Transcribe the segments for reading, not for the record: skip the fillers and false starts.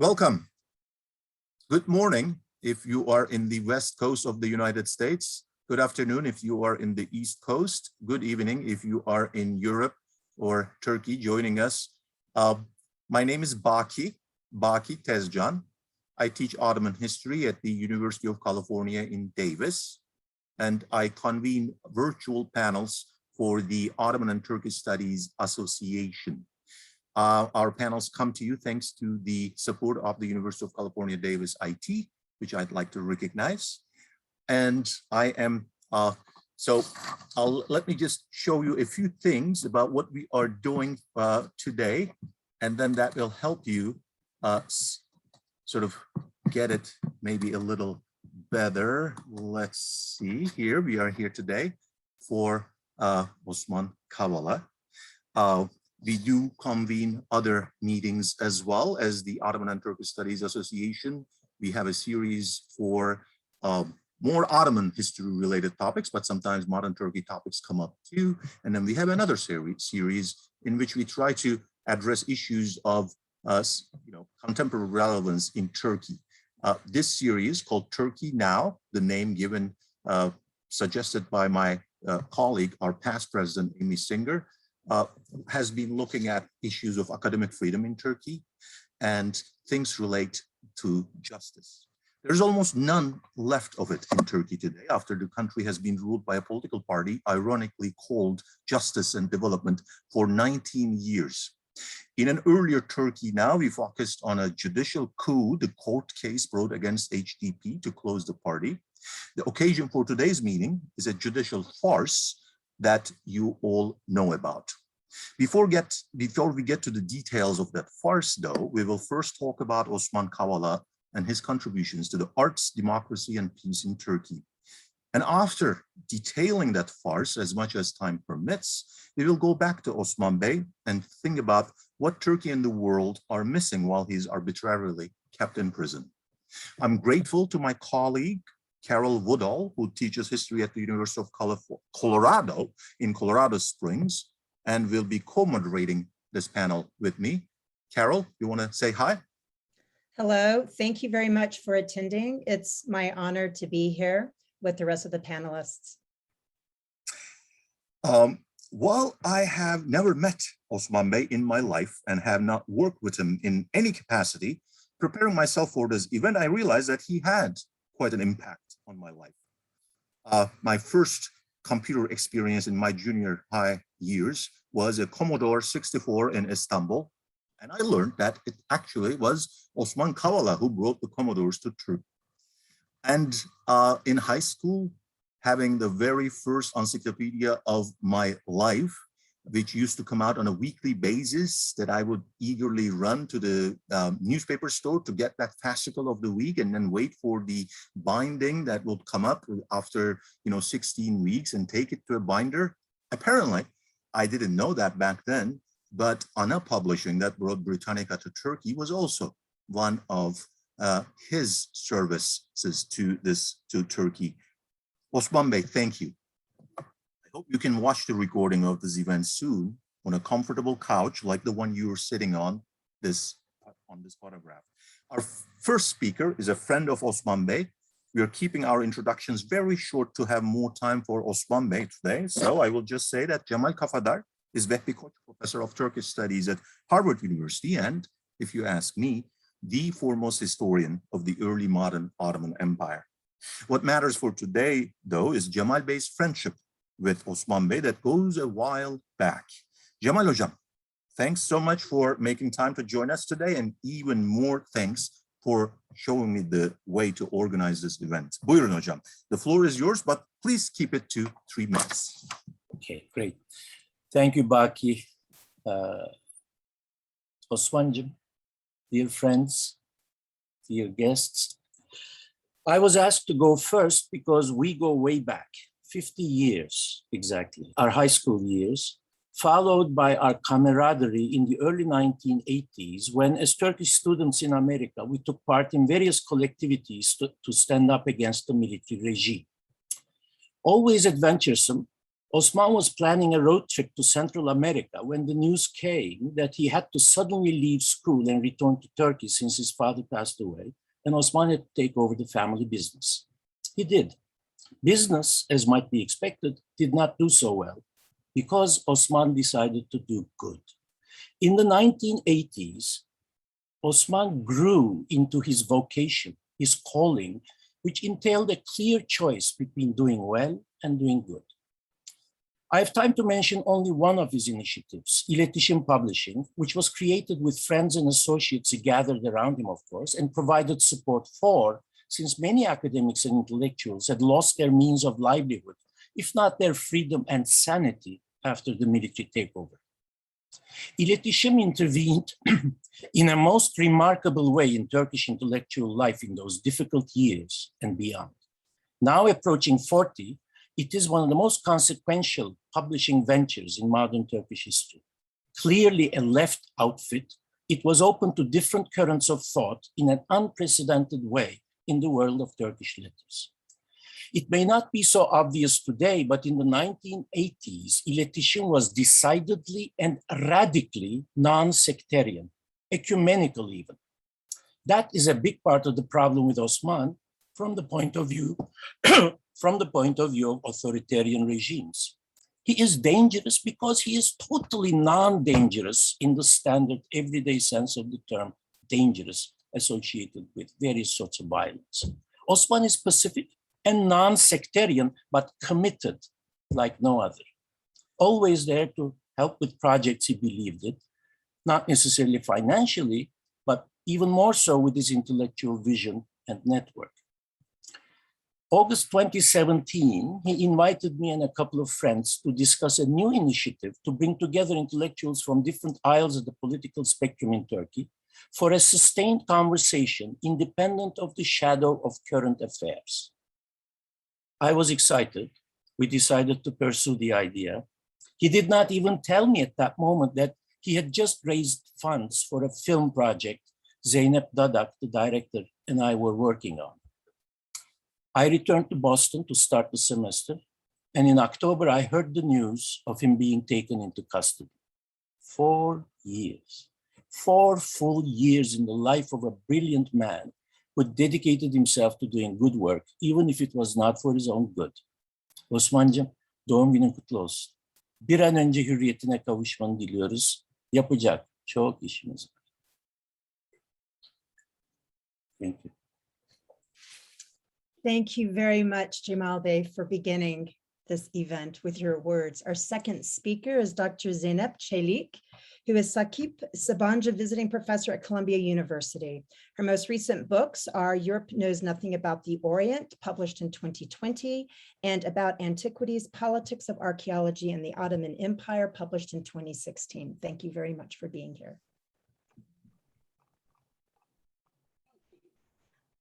Welcome. Good morning if you are in the west coast of the United States. Good afternoon if you are in the east coast. Good evening if you are in Europe or Turkey joining us. My name is Baki Tezcan. I teach Ottoman history at the University of California in Davis, and I convene virtual panels for the Ottoman and Turkish Studies Association. Our panels come to you thanks to the support of the University of California, Davis IT, which I'd like to recognize. And I am, let me just show you a few things about what we are doing today, and then that will help you sort of get it maybe a little better. Let's see here, we are here today for Osman Kavala. We do convene other meetings as well as the Ottoman and Turkish Studies Association. We have a series for more Ottoman history related topics, but sometimes modern Turkey topics come up too. And then we have another series in which we try to address issues of contemporary relevance in Turkey. This series called Turkey Now, the name given, suggested by my colleague, our past president, Amy Singer, has been looking at issues of academic freedom in Turkey and things relate to justice. There's almost none left of it in Turkey today after the country has been ruled by a political party, ironically called Justice and Development, for 19 years. In an earlier Turkey Now, we focused on a judicial coup, the court case brought against HDP to close the party. The occasion for today's meeting is a judicial farce that you all know about. Before we get to the details of that farce, though, we will first talk about Osman Kavala and his contributions to the arts, democracy, and peace in Turkey. And after detailing that farce as much as time permits, we will go back to Osman Bey and think about what Turkey and the world are missing while he's arbitrarily kept in prison. I'm grateful to my colleague, Carol Woodall, who teaches history at the University of Colorado in Colorado Springs, and will be co-moderating this panel with me. Carol, you want to say hi? Hello, thank you very much for attending. It's my honor to be here with the rest of the panelists. While I have never met Osman Bey in my life and have not worked with him in any capacity, preparing myself for this event, I realized that he had quite an impact on my life. My first computer experience in my junior high years was a Commodore 64 in Istanbul. And I learned that it actually was Osman Kavala who brought the Commodores to Turkey. And in high school, having the very first encyclopedia of my life, which used to come out on a weekly basis, that I would eagerly run to the newspaper store to get that fascicle of the week and then wait for the binding that would come up after 16 weeks and take it to a binder. Apparently, I didn't know that back then, but Ana Publishing that brought Britannica to Turkey was also one of his services to Turkey. Osman Bey, thank you. I hope you can watch the recording of this event soon on a comfortable couch like the one you are sitting on this photograph. Our first speaker is a friend of Osman Bey. We are keeping our introductions very short to have more time for Osman Bey today. So I will just say that Cemal Kafadar is Vehbi Professor of Turkish Studies at Harvard University, and if you ask me, the foremost historian of the early modern Ottoman Empire. What matters for today, though, is Cemal Bey's friendship with Osman Bey that goes a while back. Cemal Hocam, thanks so much for making time to join us today, and even more thanks for showing me the way to organize this event. Buyurun Hocam. The floor is yours, but please keep it to 3 minutes. Okay, great. Thank you, Baki. Osman'cığım, dear friends, dear guests. I was asked to go first because we go way back, 50 years exactly, our high school years, followed by our camaraderie in the early 1980s when, as Turkish students in America, we took part in various collectivities to stand up against the military regime. Always adventuresome, Osman was planning a road trip to Central America when the news came that he had to suddenly leave school and return to Turkey since his father passed away, and Osman had to take over the family business. He did. Business, as might be expected, did not do so well because Osman decided to do good. In the 1980s, Osman grew into his vocation, his calling, which entailed a clear choice between doing well and doing good. I have time to mention only one of his initiatives, İletişim Publishing, which was created with friends and associates gathered around him, of course, and provided support for, since many academics and intellectuals had lost their means of livelihood, if not their freedom and sanity after the military takeover. İletişim intervened in a most remarkable way in Turkish intellectual life in those difficult years and beyond. Now approaching 40, it is one of the most consequential publishing ventures in modern Turkish history. Clearly a left outfit, it was open to different currents of thought in an unprecedented way in the world of Turkish letters. It may not be so obvious today, but in the 1980s, İletişim was decidedly and radically non-sectarian, ecumenical even. That is a big part of the problem with Osman from the point of view of authoritarian regimes. He is dangerous because he is totally non-dangerous in the standard everyday sense of the term dangerous associated with various sorts of violence. Osman is pacific and non-sectarian, but committed like no other. Always there to help with projects he believed in, not necessarily financially, but even more so with his intellectual vision and network. August 2017, he invited me and a couple of friends to discuss a new initiative to bring together intellectuals from different aisles of the political spectrum in Turkey for a sustained conversation independent of the shadow of current affairs. I was excited. We decided to pursue the idea. He did not even tell me at that moment that he had just raised funds for a film project Zeynep Dadak, the director, and I were working on. I returned to Boston to start the semester, and in October, I heard the news of him being taken into custody. 4 years, 4 full years in the life of a brilliant man who dedicated himself to doing good work, even if it was not for his own good. Osman'cığım, doğum günün kutlu olsun. Bir an önce hürriyetine kavuşmanı diliyoruz. Yapacak çok işimiz var. Thank you. Thank you very much, Cemal Bey, for beginning this event with your words. Our second speaker is Dr. Zeynep Çelik, who is Sakıp Sabancı Visiting Professor at Columbia University. Her most recent books are Europe Knows Nothing About the Orient, published in 2020, and About Antiquities, Politics of Archaeology and the Ottoman Empire, published in 2016. Thank you very much for being here.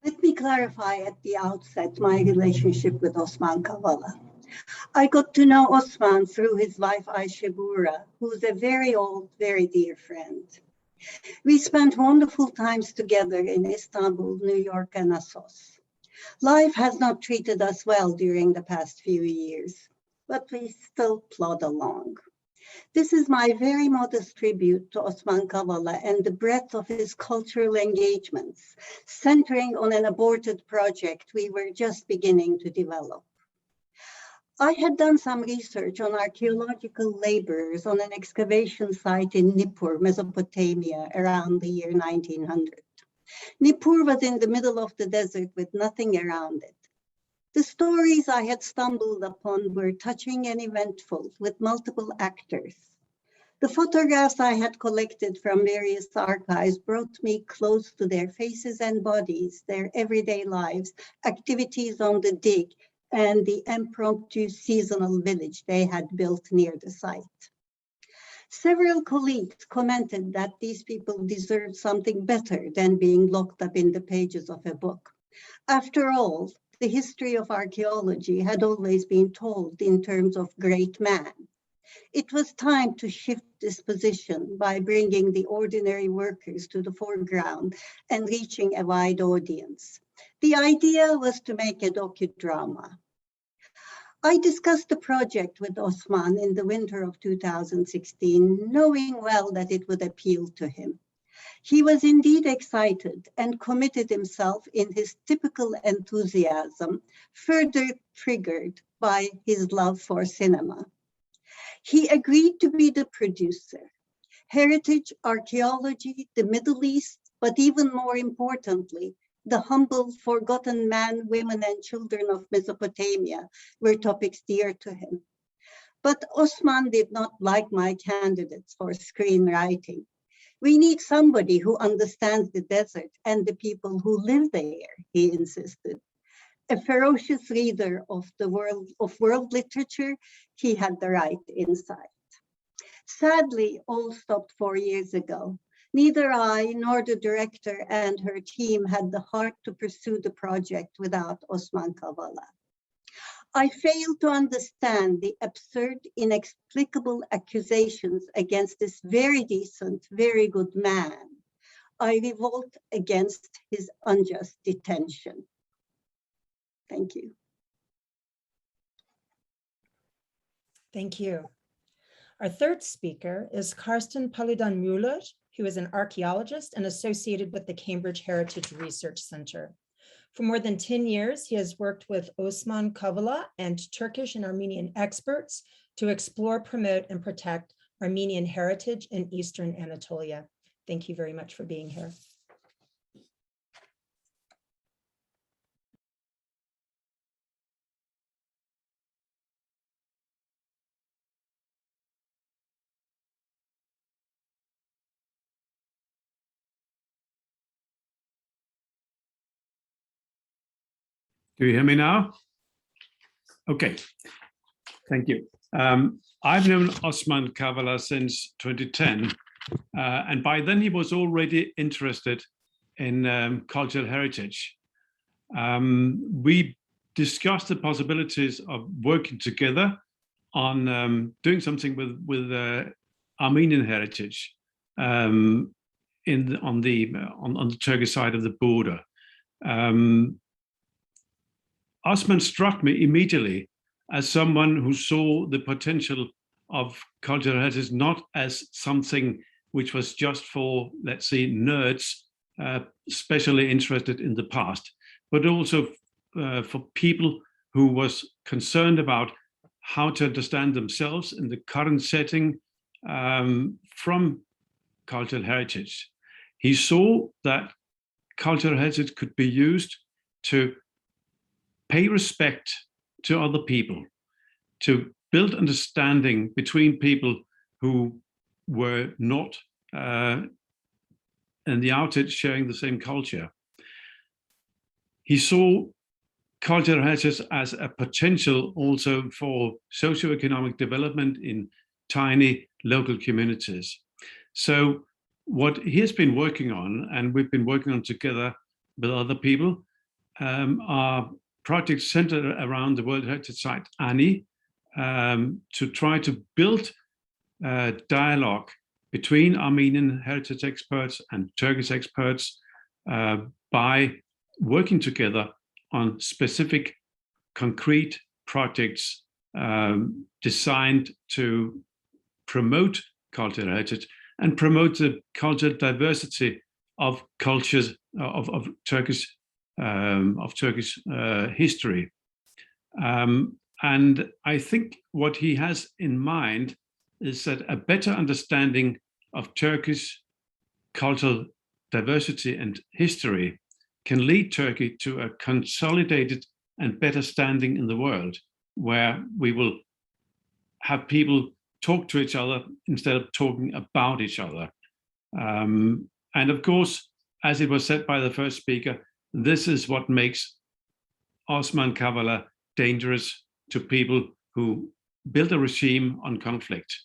Let me clarify at the outset my relationship with Osman Kavala. I got to know Osman through his wife Ayşe Buğra, who's a very old, very dear friend. We spent wonderful times together in Istanbul, New York, and Assos. Life has not treated us well during the past few years, but we still plod along. This is my very modest tribute to Osman Kavala and the breadth of his cultural engagements, centering on an aborted project we were just beginning to develop. I had done some research on archaeological laborers on an excavation site in Nippur, Mesopotamia, around the year 1900. Nippur was in the middle of the desert with nothing around it. The stories I had stumbled upon were touching and eventful, with multiple actors. The photographs I had collected from various archives brought me close to their faces and bodies, their everyday lives, activities on the dig, and the impromptu seasonal village they had built near the site. Several colleagues commented that these people deserved something better than being locked up in the pages of a book. After all, the history of archaeology had always been told in terms of great man. It was time to shift this position by bringing the ordinary workers to the foreground and reaching a wide audience. The idea was to make a docudrama. I discussed the project with Osman in the winter of 2016, knowing well that it would appeal to him. He was indeed excited and committed himself in his typical enthusiasm, further triggered by his love for cinema. He agreed to be the producer. Heritage, archaeology, the Middle East, but even more importantly, the humble, forgotten men, women, and children of Mesopotamia were topics dear to him. But Osman did not like my candidates for screenwriting. We need somebody who understands the desert and the people who live there, he insisted. A ferocious reader of world literature, he had the right insight. Sadly, all stopped 4 years ago. Neither I nor the director and her team had the heart to pursue the project without Osman Kavala. I failed to understand the absurd, inexplicable accusations against this very decent, very good man. I revolt against his unjust detention. Thank you. Thank you. Our third speaker is Carsten Paludan-Müller, who is an archaeologist and associated with the Cambridge Heritage Research Center. For more than 10 years, he has worked with Osman Kavala and Turkish and Armenian experts to explore, promote, and protect Armenian heritage in Eastern Anatolia. Thank you very much for being here. Do you hear me now? Okay, thank you. I've known Osman Kavala since 2010, and by then he was already interested in cultural heritage. We discussed the possibilities of working together on doing something with Armenian heritage on the Turkish side of the border. Osman struck me immediately as someone who saw the potential of cultural heritage not as something which was just for, let's say, nerds, especially interested in the past, but also for people who was concerned about how to understand themselves in the current setting from cultural heritage. He saw that cultural heritage could be used to pay respect to other people, to build understanding between people who were not in the outset sharing the same culture. He saw cultural heritage as a potential also for socioeconomic development in tiny local communities. So what he has been working on, and we've been working on together with other people, are projects centered around the World Heritage Site Ani, to try to build dialogue between Armenian heritage experts and Turkish experts by working together on specific concrete projects designed to promote cultural heritage and promote the cultural diversity of cultures of Turkish history. And I think what he has in mind is that a better understanding of Turkish cultural diversity and history can lead Turkey to a consolidated and better standing in the world, where we will have people talk to each other instead of talking about each other. And of course, as it was said by the first speaker, this is what makes Osman Kavala dangerous to people who build a regime on conflict.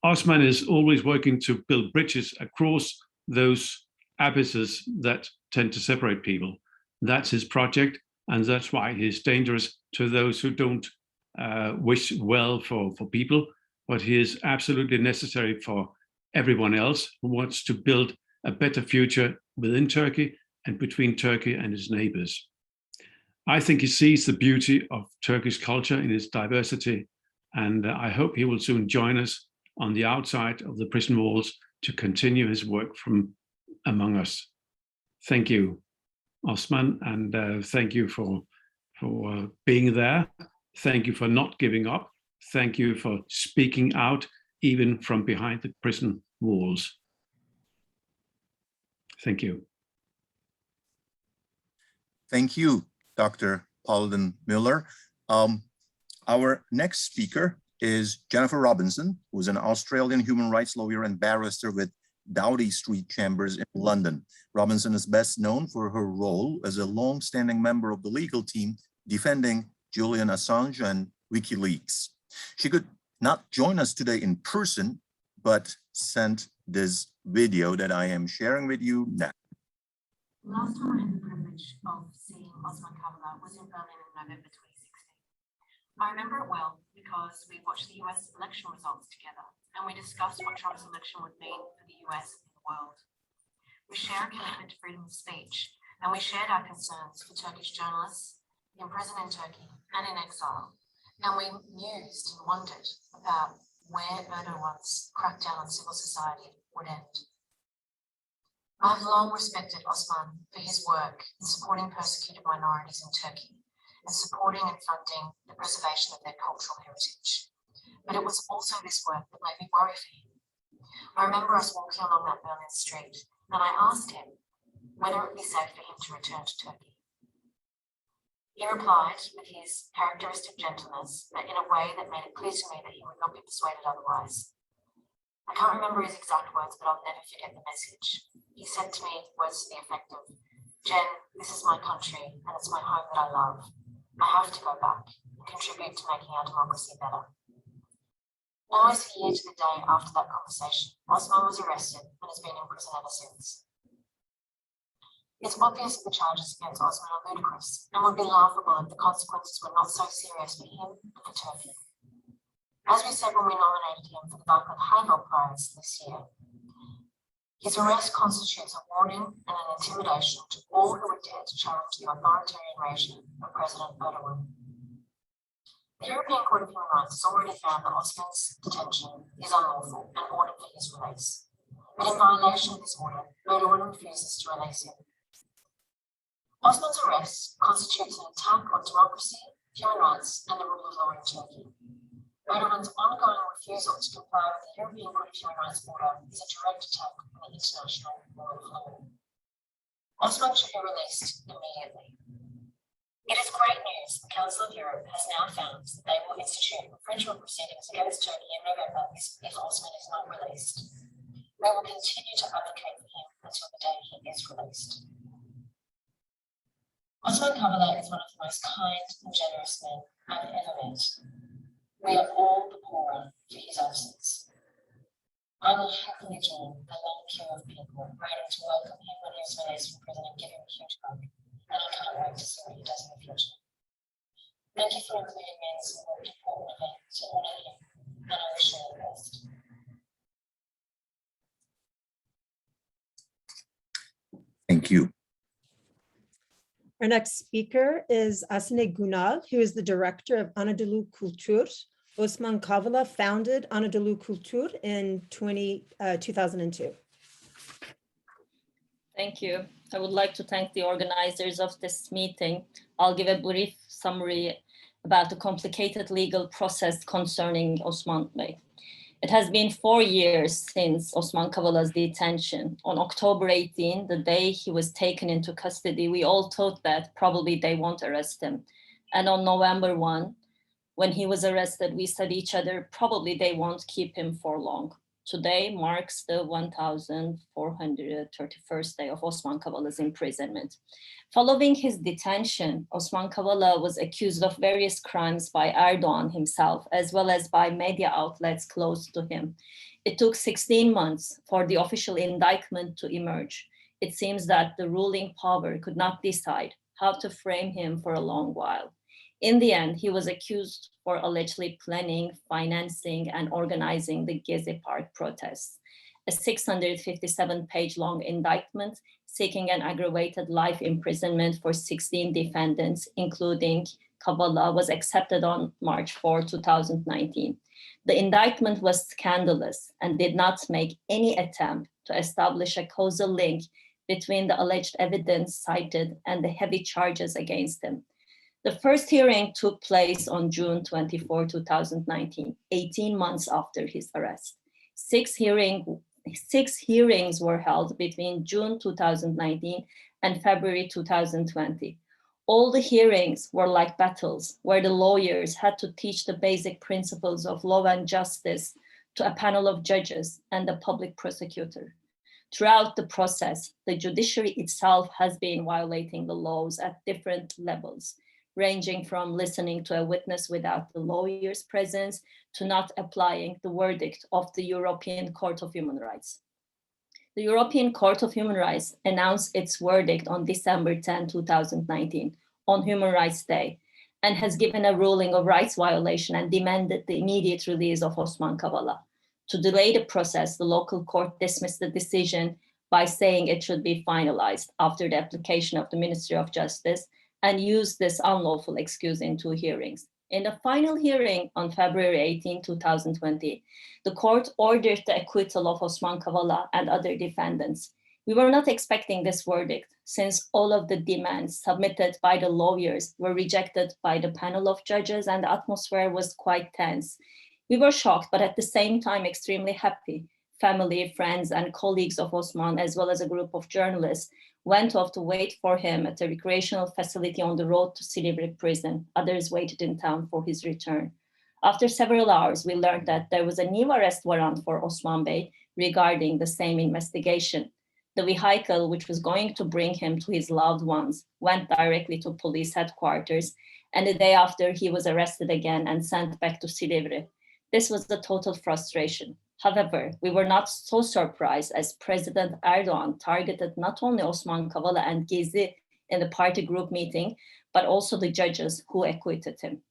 Osman is always working to build bridges across those abysses that tend to separate people. That's his project, and that's why he's dangerous to those who don't wish well for people, but he is absolutely necessary for everyone else who wants to build a better future within Turkey and between Turkey and its neighbors. I think he sees the beauty of Turkish culture in its diversity, and I hope he will soon join us on the outside of the prison walls to continue his work from among us. Thank you, Osman, and thank you for being there. Thank you for not giving up. Thank you for speaking out, even from behind the prison walls. Thank you. Thank you, Dr. Paludan-Müller. Our next speaker is Jennifer Robinson, who is an Australian human rights lawyer and barrister with Doughty Street Chambers in London. Robinson is best known for her role as a long-standing member of the legal team defending Julian Assange and WikiLeaks. She could not join us today in person, but sent this video that I am sharing with you now. Last time I had the privilege of seeing Osman Kavala was in Berlin in November 2016. I remember it well because we watched the US election results together and we discussed what Trump's election would mean for the US and the world. We share a commitment to freedom of speech and we shared our concerns for Turkish journalists in prison in Turkey and in exile. And we mused and wondered about where Erdogan's crackdown on civil society would end. I've long respected Osman for his work in supporting persecuted minorities in Turkey and supporting and funding the preservation of their cultural heritage. But it was also this work that made me worry for him. I remember us walking along that Berlin street and I asked him whether it would be safe for him to return to Turkey. He replied with his characteristic gentleness, but in a way that made it clear to me that he would not be persuaded otherwise. I can't remember his exact words, but I'll never forget the message. He said to me words to the effect of, "Jen, this is my country and it's my home that I love. I have to go back and contribute to making our democracy better." Almost a year to the day after that conversation, Osman was arrested and has been in prison ever since. It's obvious that the charges against Osman are ludicrous and would be laughable if the consequences were not so serious for him and for Turkey. As we said when we nominated him for the Václav Havel Prize this year, his arrest constitutes a warning and an intimidation to all who would dare to challenge the authoritarian regime of President Erdogan. The European Court of Human Rights has already found that Osman's detention is unlawful and ordered for his release. But in violation of this order, Erdogan refuses to release him. Osman's arrest constitutes an attack on democracy, human rights, and the rule of law in Turkey. Erdogan's ongoing refusal to comply with the European Court of Human Rights order is a direct attack on the international rule of law. Osman should be released immediately. It is great news the Council of Europe has now found that they will institute infringement proceedings against Turkey in November if Osman is not released. We will continue to advocate for him until the day he is released. Osman Kavala is one of the most kind and generous men I've ever met. We are all the poorer for his absence. I will happily join the long queue of people waiting to welcome him when he is released from prison and give him a huge hug, and I can't wait to see what he does in the future. Thank you for including me in this important event to honour him, and I wish you all the best. Thank you. Our next speaker is Asena Günal, who is the director of Anadolu Kültür. Osman Kavala founded Anadolu Kültür in 2002. Thank you. I would like to thank the organizers of this meeting. I'll give a brief summary about the complicated legal process concerning Osman Bey. It has been 4 years since Osman Kavala's detention. On October 18, the day he was taken into custody, we all thought that probably they won't arrest him. And on November 1, when he was arrested, we said each other, probably they won't keep him for long. Today marks the 1431st day of Osman Kavala's imprisonment. Following his detention, Osman Kavala was accused of various crimes by Erdogan himself, as well as by media outlets close to him. It took 16 months for the official indictment to emerge. It seems that the ruling power could not decide how to frame him for a long while. In the end, he was accused for allegedly planning, financing, and organizing the Gezi Park protests. a 657-page long indictment seeking an aggravated life imprisonment for 16 defendants, including Kavala, was accepted on March 4, 2019. The indictment was scandalous and did not make any attempt to establish a causal link between the alleged evidence cited and the heavy charges against him. The first hearing took place on June 24, 2019, 18 months after his arrest. Six hearings were held between June 2019 and February 2020. All the hearings were like battles, where the lawyers had to teach the basic principles of law and justice to a panel of judges and the public prosecutor. Throughout the process, the judiciary itself has been violating the laws at different levels, ranging from listening to a witness without the lawyer's presence to not applying the verdict of the European Court of Human Rights. The European Court of Human Rights announced its verdict on December 10, 2019, on Human Rights Day, and has given a ruling of rights violation and demanded the immediate release of Osman Kavala. To delay the process, the local court dismissed the decision by saying it should be finalized after the application of the Ministry of Justice, and used this unlawful excuse in two hearings. In the final hearing on February 18, 2020, the court ordered the acquittal of Osman Kavala and other defendants. We were not expecting this verdict, since all of the demands submitted by the lawyers were rejected by the panel of judges and the atmosphere was quite tense. We were shocked, but at the same time extremely happy. Family, friends, and colleagues of Osman, as well as a group of journalists, went off to wait for him at a recreational facility on the road to Silivri prison. Others waited in town for his return. After several hours, we learned that there was a new arrest warrant for Osman Bey regarding the same investigation. The vehicle, which was going to bring him to his loved ones, went directly to police headquarters, and the day after, he was arrested again and sent back to Silivri. This was a total frustration. However, we were not so surprised, as President Erdogan targeted not only Osman Kavala and Gezi in the party group meeting, but also the judges who acquitted him.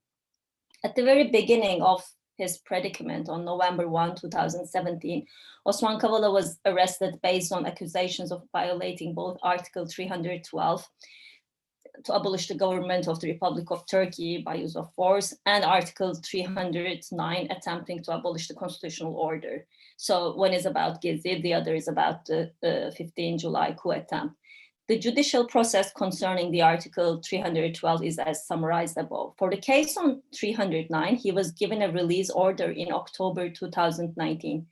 At the very beginning of his predicament on November 1, 2017, Osman Kavala was arrested based on accusations of violating both Article 312 to abolish the government of the Republic of Turkey by use of force, and Article 309 attempting to abolish the constitutional order. So one is about Gezi, the other is about the 15 July coup attempt. The judicial process concerning the Article 312 is as summarized above. For the case on 309, he was given a release order in October 2019.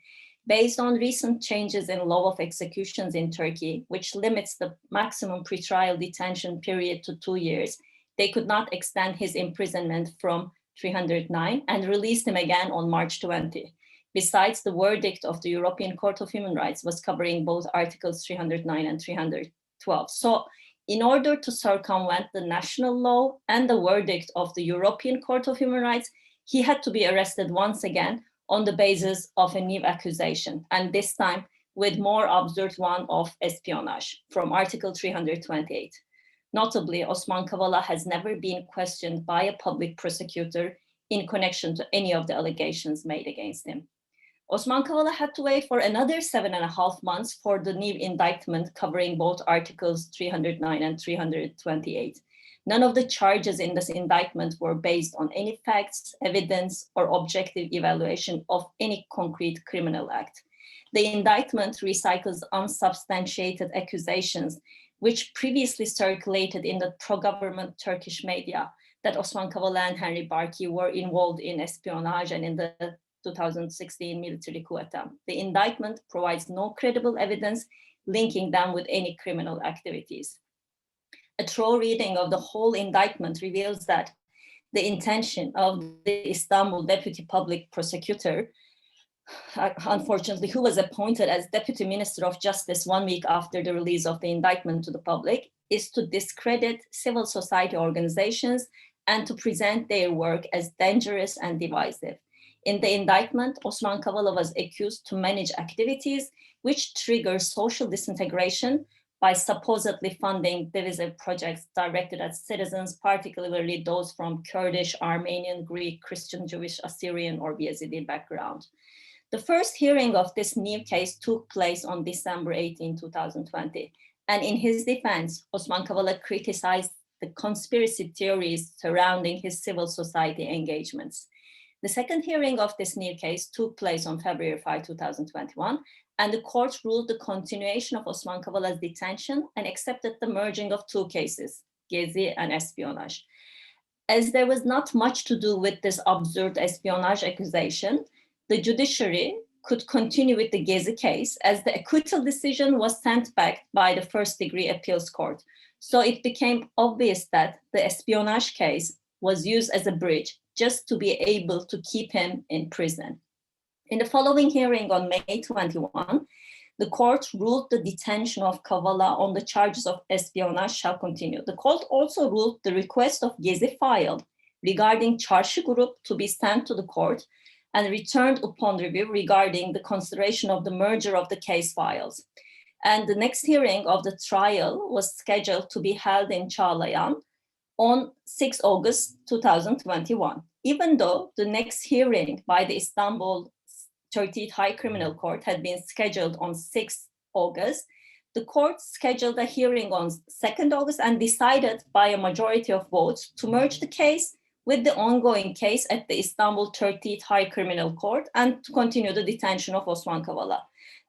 Based on recent changes in law of executions in Turkey, which limits the maximum pretrial detention period to 2 years, they could not extend his imprisonment from 309 and released him again on March 20. Besides, the verdict of the European Court of Human Rights was covering both Articles 309 and 312. So in order to circumvent the national law and the verdict of the European Court of Human Rights, he had to be arrested once again on the basis of a new accusation, and this time with more absurd one of espionage from Article 328. Notably, Osman Kavala has never been questioned by a public prosecutor in connection to any of the allegations made against him. Osman Kavala had to wait for another 7.5 months for the new indictment covering both Articles 309 and 328. None of the charges in this indictment were based on any facts, evidence, or objective evaluation of any concrete criminal act. The indictment recycles unsubstantiated accusations which previously circulated in the pro-government Turkish media that Osman Kavala and Henry Barkey were involved in espionage and in the 2016 military coup attempt. The indictment provides no credible evidence linking them with any criminal activities. A thorough reading of the whole indictment reveals that the intention of the Istanbul Deputy Public Prosecutor, unfortunately, who was appointed as Deputy Minister of Justice 1 week after the release of the indictment to the public, is to discredit civil society organizations and to present their work as dangerous and divisive. In the indictment, Osman Kavala was accused to manage activities which trigger social disintegration by supposedly funding divisive projects directed at citizens, particularly those from Kurdish, Armenian, Greek, Christian, Jewish, Assyrian, or Yazidi background. The first hearing of this new case took place on December 18, 2020. And in his defense, Osman Kavala criticized the conspiracy theories surrounding his civil society engagements. The second hearing of this new case took place on February 5, 2021, and the court ruled the continuation of Osman Kavala's detention and accepted the merging of two cases, Gezi and espionage. As there was not much to do with this absurd espionage accusation, the judiciary could continue with the Gezi case as the acquittal decision was sent back by the first degree appeals court. So it became obvious that the espionage case was used as a bridge just to be able to keep him in prison. In the following hearing on May 21, the court ruled the detention of Kavala on the charges of espionage shall continue. The court also ruled the request of Gezi file regarding Çarşı Group to be sent to the court and returned upon review regarding the consideration of the merger of the case files. And the next hearing of the trial was scheduled to be held in Çağlayan on 6 August 2021. Even though the next hearing by the Istanbul 30th High Criminal Court had been scheduled on 6 August, the court scheduled a hearing on 2nd August and decided by a majority of votes to merge the case with the ongoing case at the Istanbul 30th High Criminal Court and to continue the detention of Osman Kavala.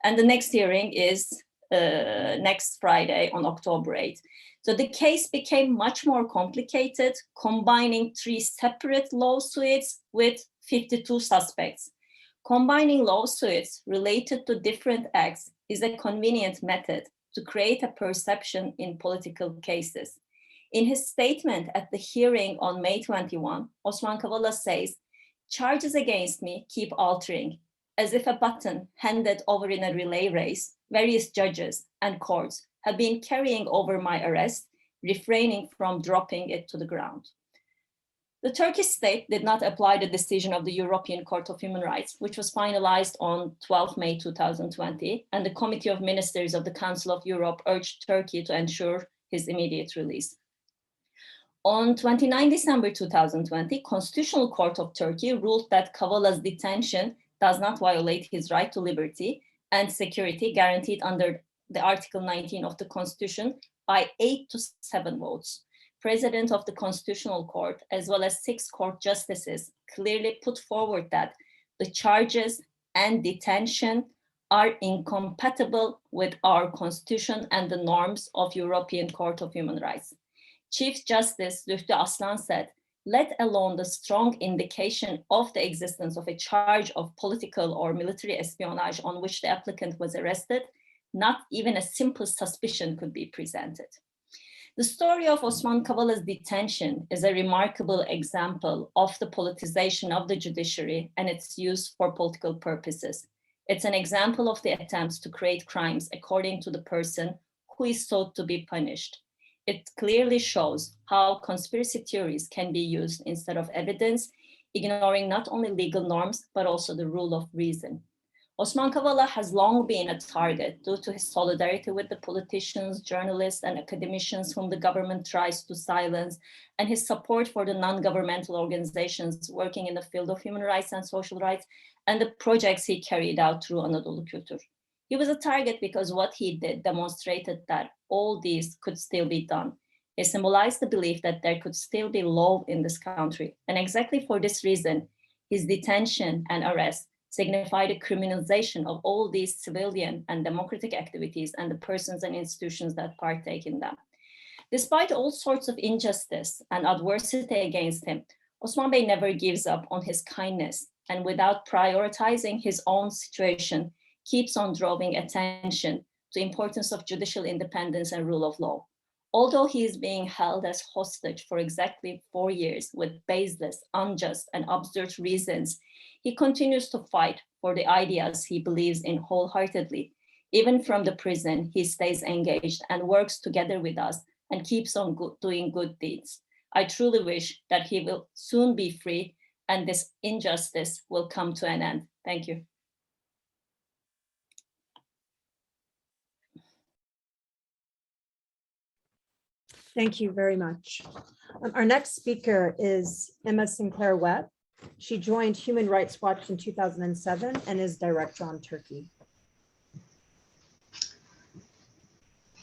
And the next hearing is next Friday on October 8th. So the case became much more complicated, combining 3 separate lawsuits with 52 suspects. Combining lawsuits related to different acts is a convenient method to create a perception in political cases. In his statement at the hearing on May 21, Osman Kavala says, "Charges against me keep altering, as if a button handed over in a relay race, various judges and courts have been carrying over my arrest, refraining from dropping it to the ground." The Turkish state did not apply the decision of the European Court of Human Rights, which was finalized on 12 May 2020, and the Committee of Ministers of the Council of Europe urged Turkey to ensure his immediate release. On 29 December 2020, Constitutional Court of Turkey ruled that Kavala's detention does not violate his right to liberty and security guaranteed under the Article 19 of the Constitution by 8 to 7 votes. President of the Constitutional Court, as well as 6 court justices, clearly put forward that the charges and detention are incompatible with our Constitution and the norms of European Court of Human Rights. Chief Justice Zühtü Aslan said, "Let alone the strong indication of the existence of a charge of political or military espionage on which the applicant was arrested, not even a simple suspicion could be presented." The story of Osman Kavala's detention is a remarkable example of the politicization of the judiciary and its use for political purposes. It's an example of the attempts to create crimes according to the person who is sought to be punished. It clearly shows how conspiracy theories can be used instead of evidence, ignoring not only legal norms, but also the rule of reason. Osman Kavala has long been a target due to his solidarity with the politicians, journalists, and academicians whom the government tries to silence, and his support for the non-governmental organizations working in the field of human rights and social rights, and the projects he carried out through Anadolu Kültür. He was a target because what he did demonstrated that all these could still be done. It symbolized the belief that there could still be law in this country. And exactly for this reason, his detention and arrest signified a criminalization of all these civilian and democratic activities and the persons and institutions that partake in them. Despite all sorts of injustice and adversity against him, Osman Bey never gives up on his kindness, and without prioritizing his own situation, keeps on drawing attention to the importance of judicial independence and rule of law. Although he is being held as hostage for exactly 4 years with baseless, unjust, and absurd reasons, he continues to fight for the ideas he believes in wholeheartedly. Even from the prison, he stays engaged and works together with us and keeps on doing good deeds. I truly wish that he will soon be free and this injustice will come to an end. Thank you. Thank you very much. Our next speaker is Emma Sinclair-Webb, She joined Human Rights Watch in 2007 and is director on Turkey.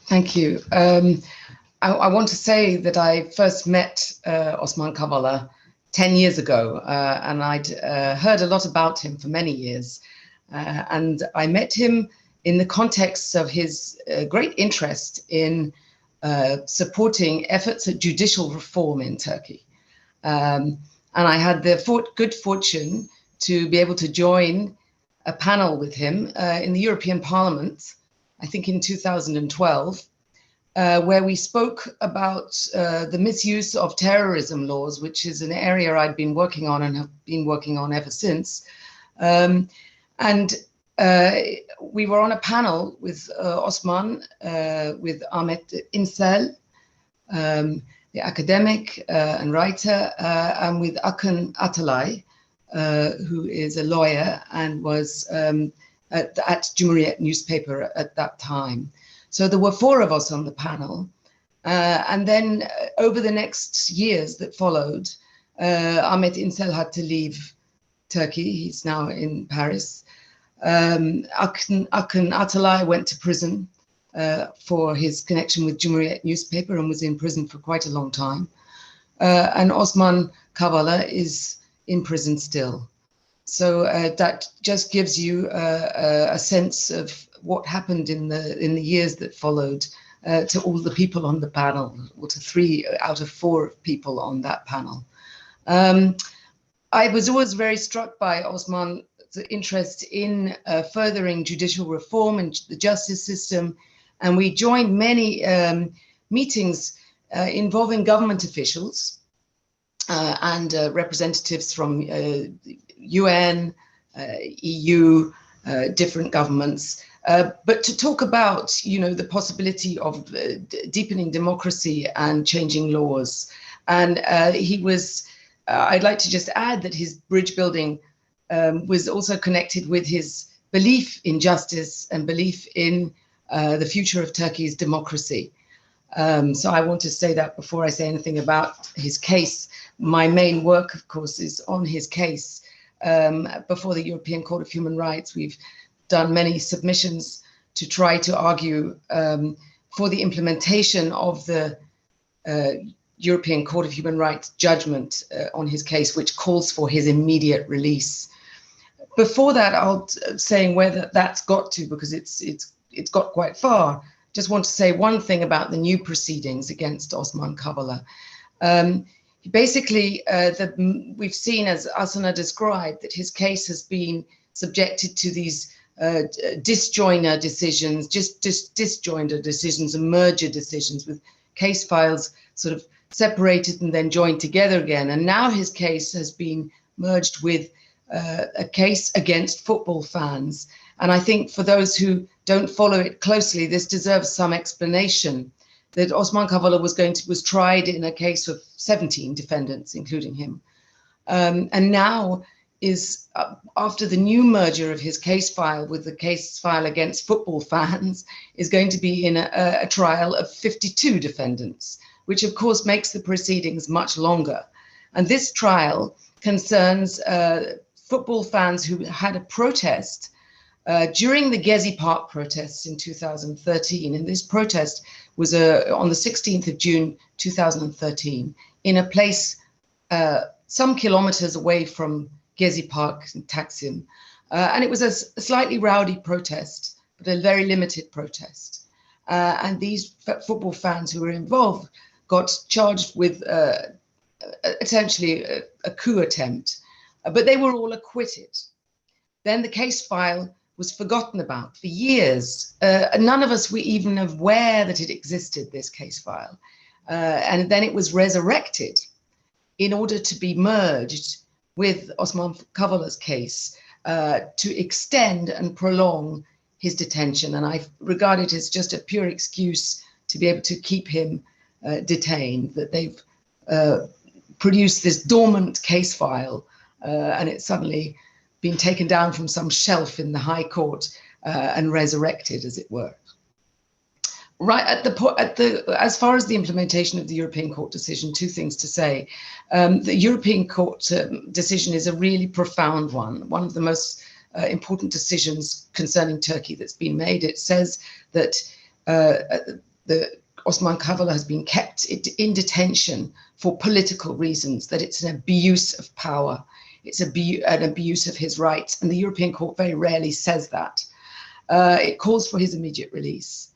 Thank you. I want to say that I first met Osman Kavala 10 years ago, and I'd heard a lot about him for many years. And I met him in the context of his great interest in supporting efforts at judicial reform in Turkey. And I had the good fortune to be able to join a panel with him in the European Parliament, I think in 2012, where we spoke about the misuse of terrorism laws, which is an area I'd been working on and have been working on ever since. We were on a panel with Osman, with Ahmet İnsel, the academic and writer, and with Akın Atalay, who is a lawyer and was at Cumhuriyet newspaper at that time. So there were 4 of us on the panel. And then over the next years that followed, Ahmet İnsel had to leave Turkey. He's now in Paris. Akın Atalay went to prison for his connection with Cumhuriyet newspaper and was in prison for quite a long time. And Osman Kavala is in prison still. So that just gives you a sense of what happened in the years that followed to all the people on the panel, or to 3 out of 4 people on that panel. I was always very struck by Osman's interest in furthering judicial reform and the justice system. And we joined many meetings involving government officials and representatives from UN, EU, different governments, but to talk about, the possibility of deepening democracy and changing laws. And I'd like to just add that his bridge building was also connected with his belief in justice and belief in the future of Turkey's democracy. So I want to say that before I say anything about his case. My main work, of course, is on his case before the European Court of Human Rights. We've done many submissions to try to argue for the implementation of the European Court of Human Rights judgment on his case, which calls for his immediate release. Before that, I'll saying where that's got to, because it's got quite far. Just want to say one thing about the new proceedings against Osman Kavala. Basically, we've seen, as Asena described, that his case has been subjected to these disjoiner decisions, disjoiner decisions and merger decisions, with case files sort of separated and then joined together again. And now his case has been merged with a case against football fans. And I think for those who don't follow it closely, this deserves some explanation. That Osman Kavala was tried in a case of 17 defendants, including him, and now is after the new merger of his case file with the case file against football fans, is going to be in a trial of 52 defendants, which of course makes the proceedings much longer. And this trial concerns football fans who had a protest during the Gezi Park protests in 2013. And this protest was on the 16th of June, 2013, in a place some kilometers away from Gezi Park in Taksim. And it was a slightly rowdy protest, but a very limited protest. And these football fans who were involved got charged with essentially a coup attempt, but they were all acquitted. Then the case file was forgotten about for years. None of us were even aware that it existed, this case file. And then it was resurrected in order to be merged with Osman Kavala's case to extend and prolong his detention. And I regard it as just a pure excuse to be able to keep him detained, that they've produced this dormant case file and it's suddenly been taken down from some shelf in the High Court and resurrected, as it were. Right as far as the implementation of the European Court decision, two things to say. The European Court decision is a really profound one of the most important decisions concerning Turkey that's been made. It says that Osman Kavala has been kept in detention for political reasons, that it's an abuse of power, it's an abuse of his rights, and the European Court very rarely says that. It calls for his immediate release.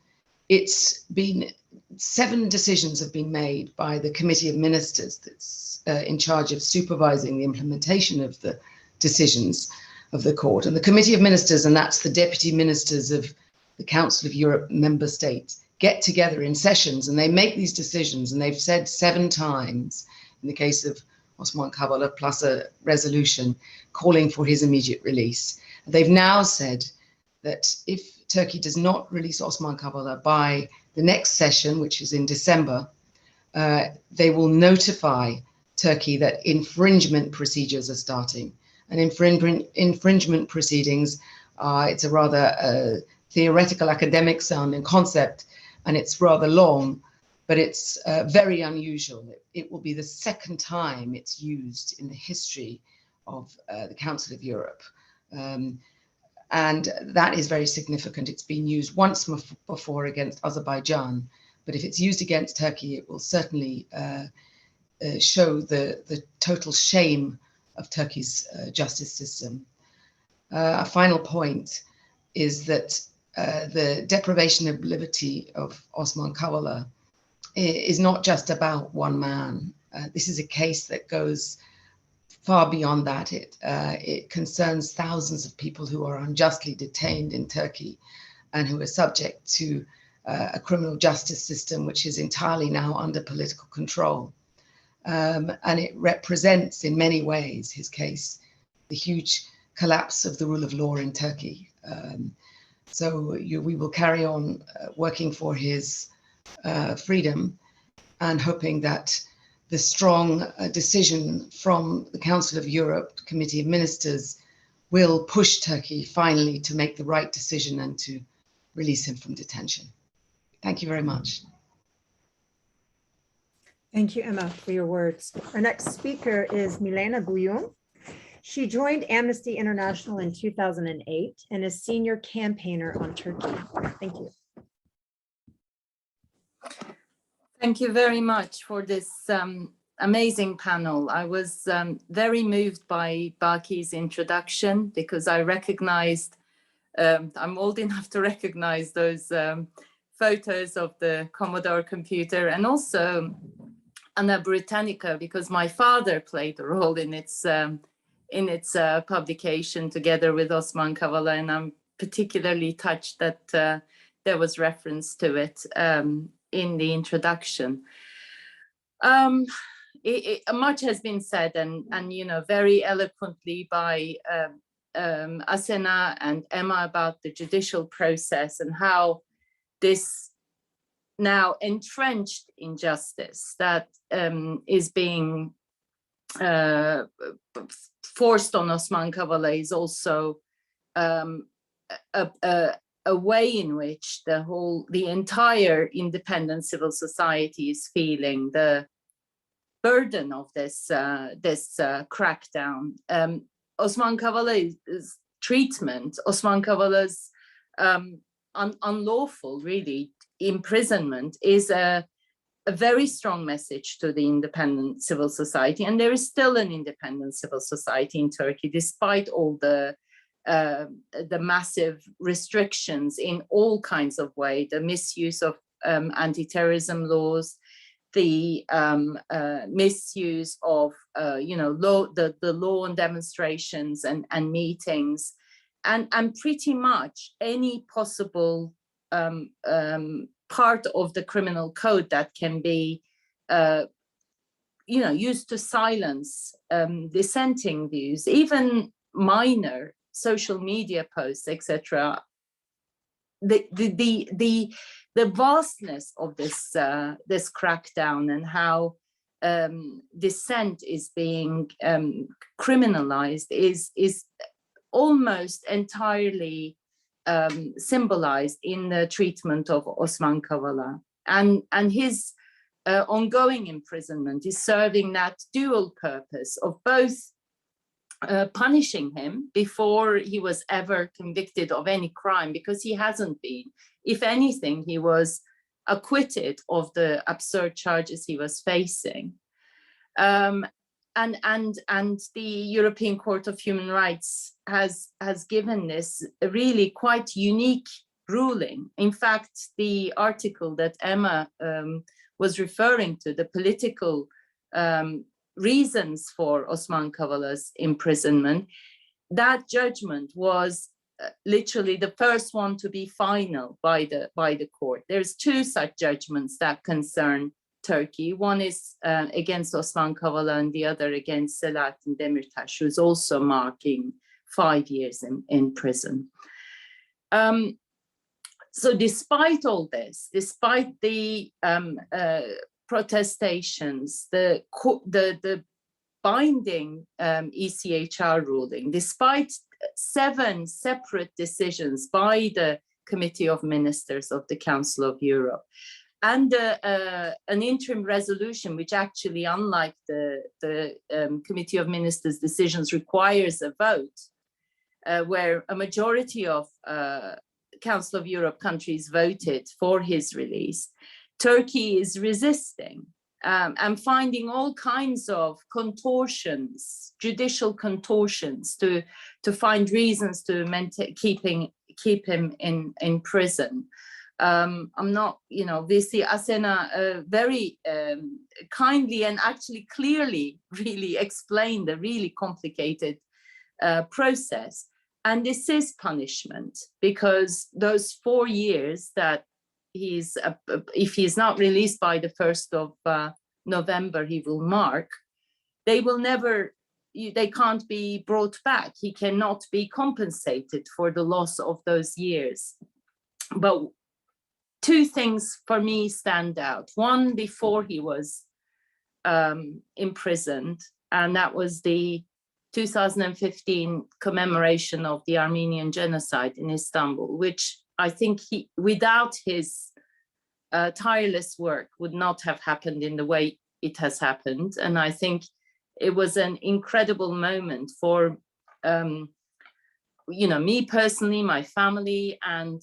It's been 7 decisions have been made by the Committee of Ministers that's in charge of supervising the implementation of the decisions of the court. And the Committee of Ministers, and that's the deputy ministers of the Council of Europe member states, get together in sessions and they make these decisions. And they've said 7 times, in the case of Osman Kavala, plus a resolution calling for his immediate release. They've now said that if Turkey does not release Osman Kavala by the next session, which is in December, they will notify Turkey that infringement procedures are starting. And infringement proceedings, it's a rather theoretical academic sounding concept, and it's rather long, but it's very unusual. It will be the 2nd time it's used in the history of the Council of Europe. And that is very significant. It's been used once before against Azerbaijan, but if it's used against Turkey, it will certainly show the total shame of Turkey's justice system. A final point is that the deprivation of liberty of Osman Kavala is not just about one man. This is a case that goes far beyond that. It concerns thousands of people who are unjustly detained in Turkey and who are subject to a criminal justice system which is entirely now under political control. And it represents in many ways, his case, the huge collapse of the rule of law in Turkey. So we will carry on working for his freedom and hoping that the strong decision from the Council of Europe, Committee of Ministers, will push Turkey finally to make the right decision and to release him from detention. Thank you very much. Thank you, Emma, for your words. Our next speaker is Milena Büyüm. She joined Amnesty International in 2008 and is senior campaigner on Turkey. Thank you. Thank you very much for this amazing panel. I was very moved by Baki's introduction because I recognized, I'm old enough to recognize those photos of the Commodore computer, and also Anna Britannica, because my father played a role in its publication together with Osman Kavala, and I'm particularly touched that there was reference to it in the introduction. Much has been said, and very eloquently by Asena and Emma about the judicial process and how this now entrenched injustice that is being forced on Osman Kavala is also a way in which the entire independent civil society is feeling the burden of this crackdown. Osman Kavala's treatment, Osman Kavala's unlawful, really, imprisonment is a very strong message to the independent civil society. And there is still an independent civil society in Turkey, despite all the massive restrictions in all kinds of ways, the misuse of anti-terrorism laws, the misuse of the law on demonstrations and meetings, and pretty much any possible part of the criminal code that can be used to silence dissenting views, even minor social media posts, etc. The vastness of this crackdown and how dissent is being criminalized is almost entirely symbolized in the treatment of Osman Kavala. And his ongoing imprisonment is serving that dual purpose of both punishing him before he was ever convicted of any crime, because he hasn't been. If anything, he was acquitted of the absurd charges he was facing. And the European Court of Human Rights has given this a really quite unique ruling. In fact, the article that Emma was referring to, the political reasons for Osman Kavala's imprisonment, that judgment was literally the first one to be final by the court. There's two such judgments that concern Turkey. One is against Osman Kavala and the other against Selahattin Demirtas, who's also marking 5 years in prison. So despite all this, despite the protestations, the binding ECHR ruling, despite 7 separate decisions by the Committee of Ministers of the Council of Europe, and an interim resolution, which actually, unlike the Committee of Ministers decisions, requires a vote, where a majority of Council of Europe countries voted for his release, Turkey is resisting and finding all kinds of contortions, judicial contortions, to find reasons to keep him in prison. I'm not, we see Asena very kindly and actually clearly really explained the really complicated process. And this is punishment, because those 4 years that if he's not released by the 1st of November, he will mark, they can't be brought back. He cannot be compensated for the loss of those years. But 2 things for me stand out. One, before he was imprisoned, and that was the 2015 commemoration of the Armenian genocide in Istanbul, which I think without his tireless work would not have happened in the way it has happened. And I think it was an incredible moment for me personally, my family, and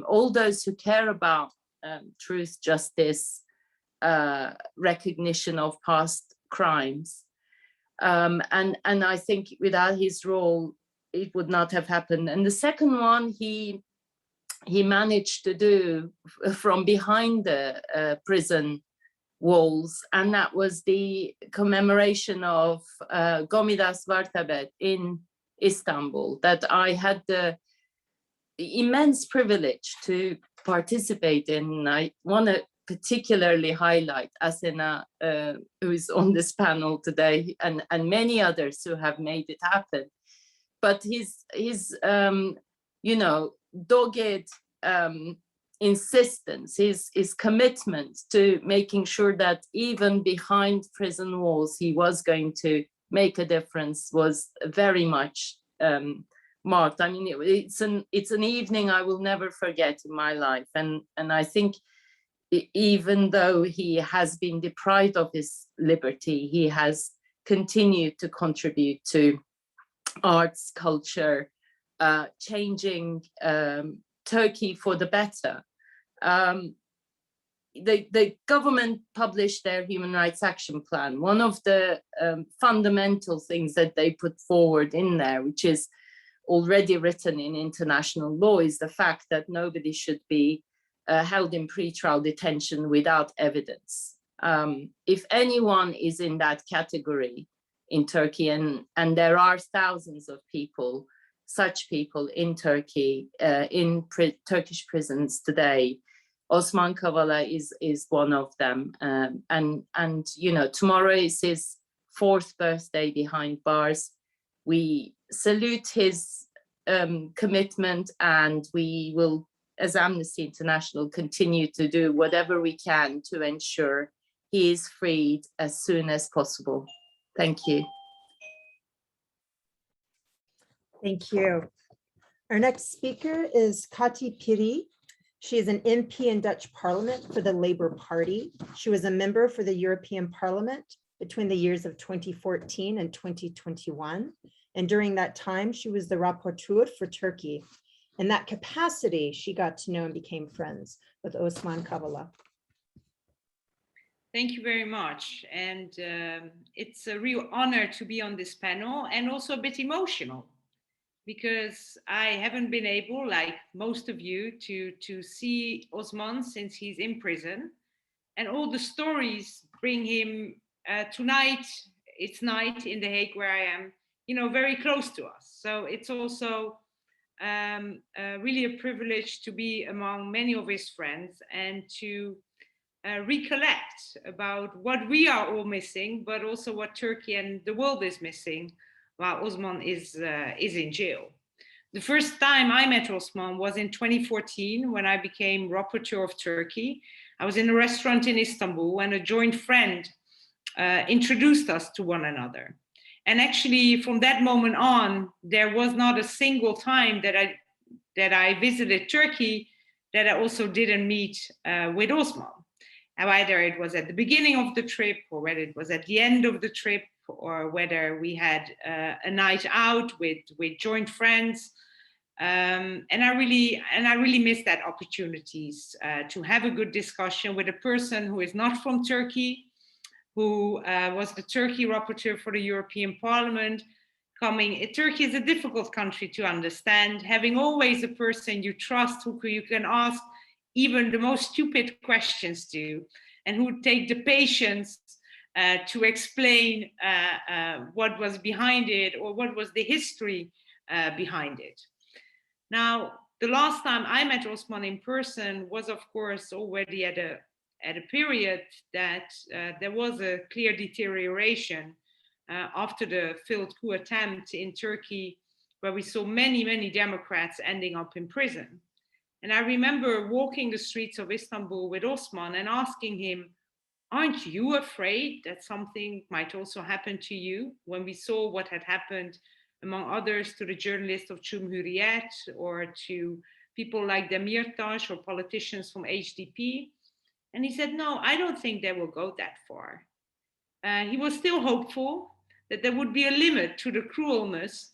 all those who care about truth, justice, recognition of past crimes. And I think without his role, it would not have happened. And the second one, he managed to do from behind the prison walls, and that was the commemoration of Gomidas Vartabet in Istanbul, that I had the immense privilege to participate in. I want to particularly highlight Asena, who is on this panel today, and many others who have made it happen. But his dogged insistence, his commitment to making sure that even behind prison walls he was going to make a difference was very much marked. I mean, it's an evening I will never forget in my life, and I think even though he has been deprived of his liberty, he has continued to contribute to arts, culture, changing Turkey for the better. The government published their Human Rights Action Plan. One of the fundamental things that they put forward in there, which is already written in international law, is the fact that nobody should be held in pretrial detention without evidence. If anyone is in that category in Turkey, and there are thousands of people, such people in Turkey, in Turkish prisons today, Osman Kavala is one of them. And tomorrow is his 4th birthday behind bars. We salute his commitment, and we will, as Amnesty International, continue to do whatever we can to ensure he is freed as soon as possible. Thank you. Thank you. Our next speaker is Kati Piri. She is an MP in Dutch Parliament for the Labour Party. She was a member for the European Parliament between the years of 2014 and 2021. And during that time, she was the rapporteur for Turkey. In that capacity, she got to know and became friends with Osman Kavala. Thank you very much. And it's a real honor to be on this panel, and also a bit emotional, because I haven't been able, like most of you, to see Osman since he's in prison. And all the stories bring him tonight, it's night in The Hague where I am, you know, very close to us. So it's also really a privilege to be among many of his friends and to recollect about what we are all missing, but also what Turkey and the world is missing while Osman is in jail. The first time I met Osman was in 2014 when I became rapporteur of Turkey. I was in a restaurant in Istanbul and a joint friend introduced us to one another. And actually from that moment on, there was not a single time that I visited Turkey that I also didn't meet with Osman. And whether it was at the beginning of the trip, or whether it was at the end of the trip, or whether we had a night out with joint friends. And I really miss that opportunities to have a good discussion with a person who is not from Turkey, who was the Turkey rapporteur for the European Parliament. Turkey is a difficult country to understand. Having always a person you trust, who you can ask even the most stupid questions to, and who would take the patience to explain what was behind it, or what was the history behind it. Now, the last time I met Osman in person was, of course, already at a period that there was a clear deterioration after the failed coup attempt in Turkey, where we saw many Democrats ending up in prison. And I remember walking the streets of Istanbul with Osman and asking him, aren't you afraid that something might also happen to you? When we saw what had happened, among others, to the journalists of Cumhuriyet, or to people like Demirtas, or politicians from HDP. And he said, no, I don't think they will go that far. He was still hopeful that there would be a limit to the cruelness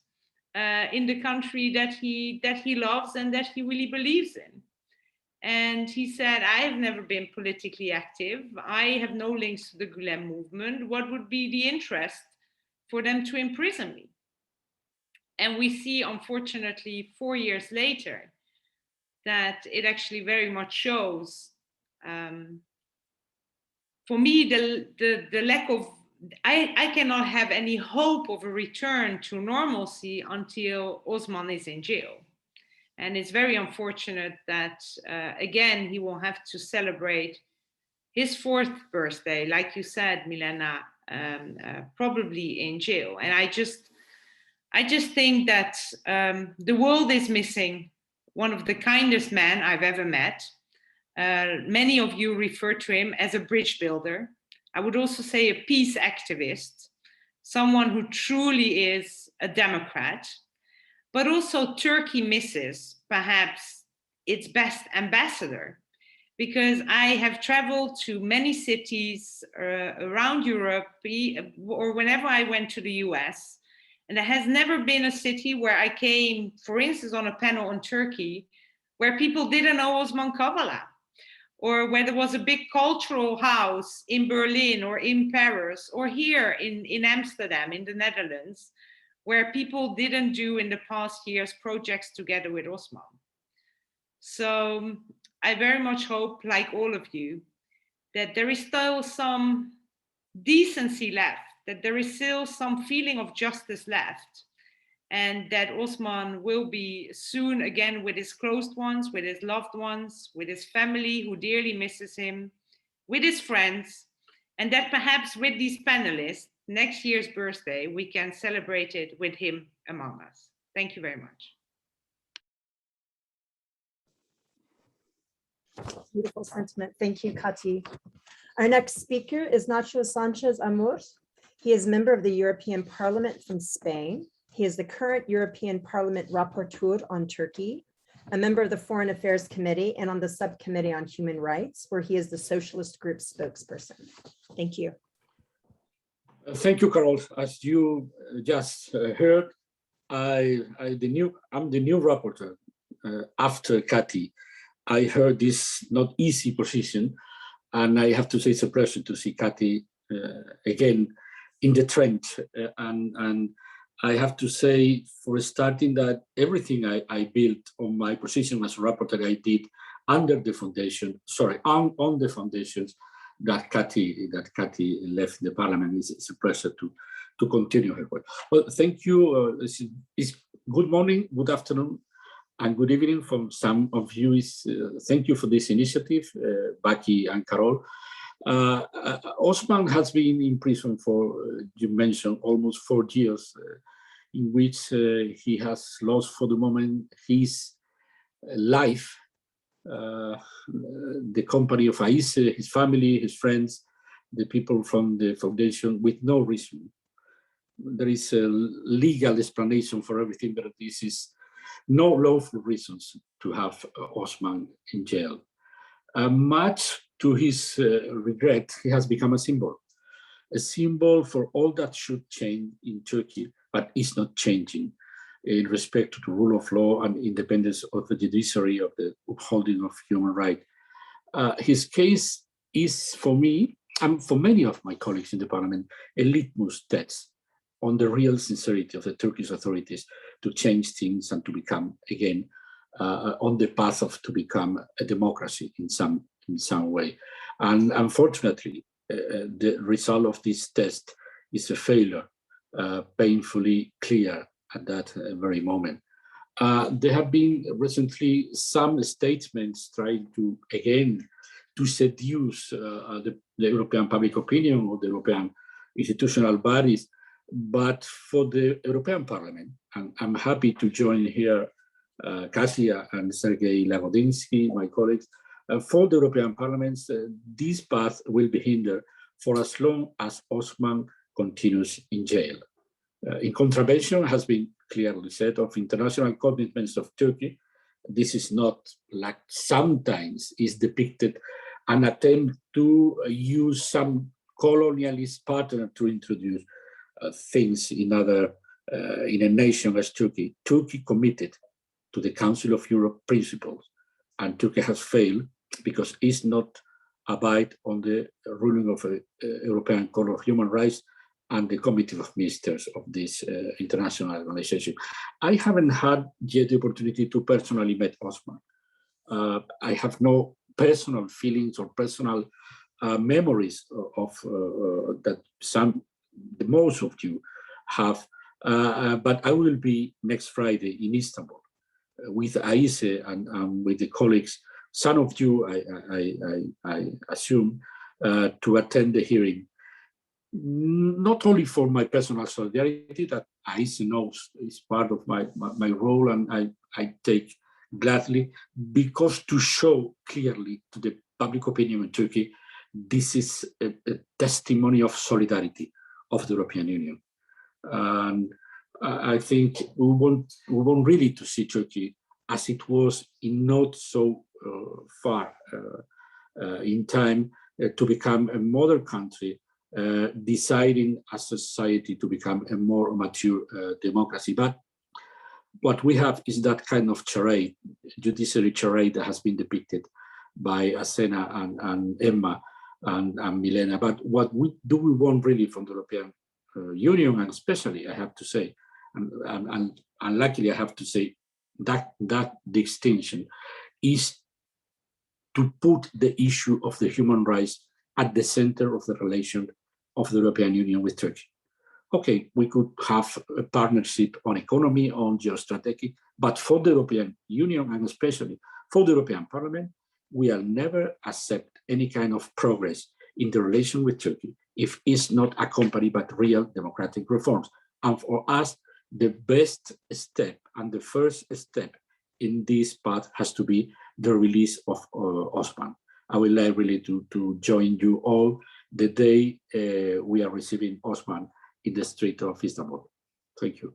in the country that he loves and that he really believes in. And he said, I have never been politically active. I have no links to the Gülen movement. What would be the interest for them to imprison me? And we see, unfortunately, 4 years later, that it actually very much shows, for me, the lack of, I cannot have any hope of a return to normalcy until Osman is in jail. And it's very unfortunate that, again, he will have to celebrate his 4th birthday, like you said, Milena, probably in jail. And I just think that the world is missing one of the kindest men I've ever met. Many of you refer to him as a bridge builder. I would also say a peace activist, someone who truly is a Democrat. But also Turkey misses perhaps its best ambassador, because I have traveled to many cities around Europe, or whenever I went to the US, and there has never been a city where I came, for instance, on a panel on Turkey, where people didn't know Osman Kavala, or where there was a big cultural house in Berlin or in Paris, or here in Amsterdam, in the Netherlands, where people didn't do in the past years projects together with Osman. So I very much hope, like all of you, that there is still some decency left, that there is still some feeling of justice left, and that Osman will be soon again with his close ones, with his loved ones, with his family who dearly misses him, with his friends, and that perhaps with these panelists, next year's birthday, we can celebrate it with him among us. Thank you very much. Beautiful sentiment. Thank you, Kati. Our next speaker is Nacho Sánchez Amor. He is member of the European Parliament from Spain. He is the current European Parliament Rapporteur on Turkey, a member of the Foreign Affairs Committee and on the Subcommittee on Human Rights, where he is the Socialist Group spokesperson. Thank you. Thank you, Carol. As you just heard, I'm the new rapporteur after Kati. I heard this not easy position, and I have to say it's a pleasure to see Kati again in the trench. And I have to say, for starting, that everything I built on my position as a rapporteur, I did under the foundation, on the foundations that Kati left the parliament. It's a pleasure to continue her work. Well, thank you. It's good morning, good afternoon, and good evening from some of you. Thank you for this initiative, Baki and Carol. Osman has been in prison for, you mentioned, almost 4 years, in which he has lost for the moment his life, the company of Aise, his family, his friends, the people from the foundation, with no reason. There is a legal explanation for everything, but this is no lawful reasons to have Osman in jail. Much to his regret, he has become a symbol for all that should change in Turkey, but is not changing in respect to the rule of law and independence of the judiciary, of the upholding of human rights. His case is, for me and for many of my colleagues in the parliament, a litmus test on the real sincerity of the Turkish authorities to change things and to become again on the path of to become a democracy in some way. And unfortunately, the result of this test is a failure, painfully clear at that very moment. There have been recently some statements trying to, again, to seduce the European public opinion or the European institutional bodies. But for the European Parliament, and I'm happy to join here Kasia and Sergey Lagodinsky, my colleagues, for the European Parliament, this path will be hindered for as long as Osman continues in jail. In contravention has been clearly said of international commitments of Turkey. This is not, like sometimes is depicted, an attempt to use some colonialist pattern to introduce things in a nation as Turkey. Turkey committed to the Council of Europe principles, and Turkey has failed because it's not abide on the ruling of a European Court of Human Rights and the Committee of Ministers of this international organization. I haven't had yet the opportunity to personally meet Osman. I have no personal feelings or personal memories of that the most of you have, but I will be next Friday in Istanbul with Aise and with the colleagues. Some of you, I assume, to attend the hearing, not only for my personal solidarity that Aise knows is part of my role, and I take gladly, because to show clearly to the public opinion in Turkey, this is a testimony of solidarity of the European Union. And I think we want really to see Turkey as it was in not so far in time to become a modern country, deciding as a society to become a more mature democracy. But what we have is that kind of charade, judiciary charade that has been depicted by Asena and Emma and Milena. But what we want really from the European Union, and especially, I have to say, and luckily I have to say, that distinction is to put the issue of the human rights at the center of the relation of the European Union with Turkey. Okay, we could have a partnership on economy, on geostrategy, but for the European Union, and especially for the European Parliament, we will never accept any kind of progress in the relation with Turkey if it's not accompanied by real democratic reforms. And for us, the best step and the first step in this path has to be the release of Osman. I would like really to join you all the day we are receiving Osman in the street of Istanbul. Thank you.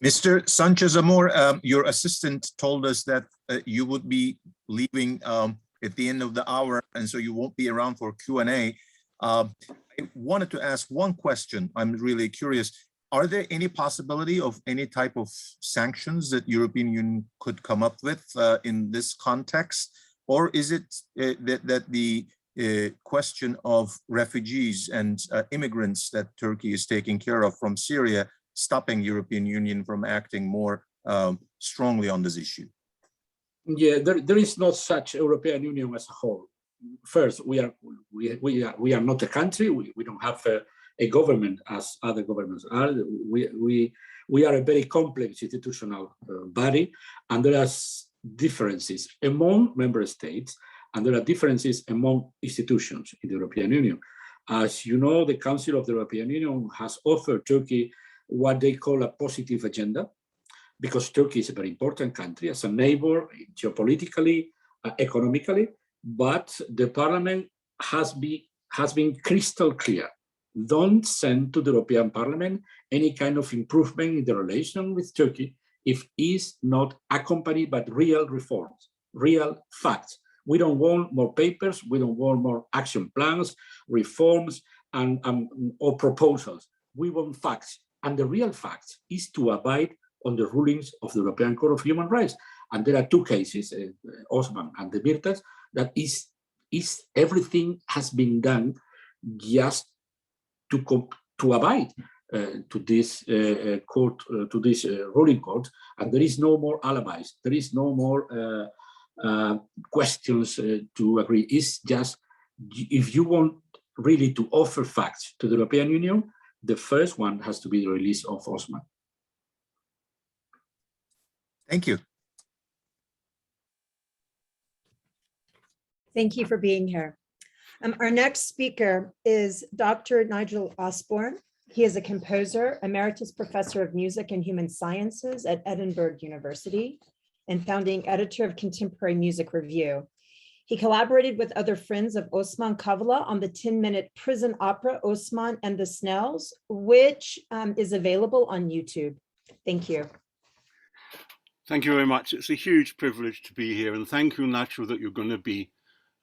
Mr. Sánchez Amor, your assistant told us that you would be leaving at the end of the hour, and so you won't be around for Q&A. I wanted to ask one question. I'm really curious. Are there any possibility of any type of sanctions that European Union could come up with in this context? Or is it that the question of refugees and immigrants that Turkey is taking care of from Syria stopping European Union from acting more strongly on this issue? Yeah, there is not such European Union as a whole. First, we are not a country. We don't have a government as other governments are. We are a very complex institutional body, and there are differences among member states, and there are differences among institutions in the European Union. As you know, the Council of the European Union has offered Turkey what they call a positive agenda, because Turkey is a very important country as a neighbor, geopolitically, economically, but the parliament has been crystal clear. Don't send to the European Parliament any kind of improvement in the relation with Turkey if it's not accompanied by real reforms, real facts. We don't want more papers, we don't want more action plans, reforms, or proposals. We want facts. And the real fact is to abide on the rulings of the European Court of Human Rights. And there are two cases, Osman and the Demirtas, that is everything has been done just to abide to this court, to this ruling court, and there is no more alibis. There is no more questions to agree. It's just, if you want really to offer facts to the European Union, the first one has to be the release of Osman. Thank you. Thank you for being here. Our next speaker is Dr. Nigel Osborne. He is a composer, emeritus professor of music and human sciences at Edinburgh University, and founding editor of Contemporary Music Review. He collaborated with other friends of Osman Kavala on the 10-minute prison opera, Osman and the Snells, which is available on YouTube. Thank you. Thank you very much. It's a huge privilege to be here. And thank you, Nacho, that you're going to be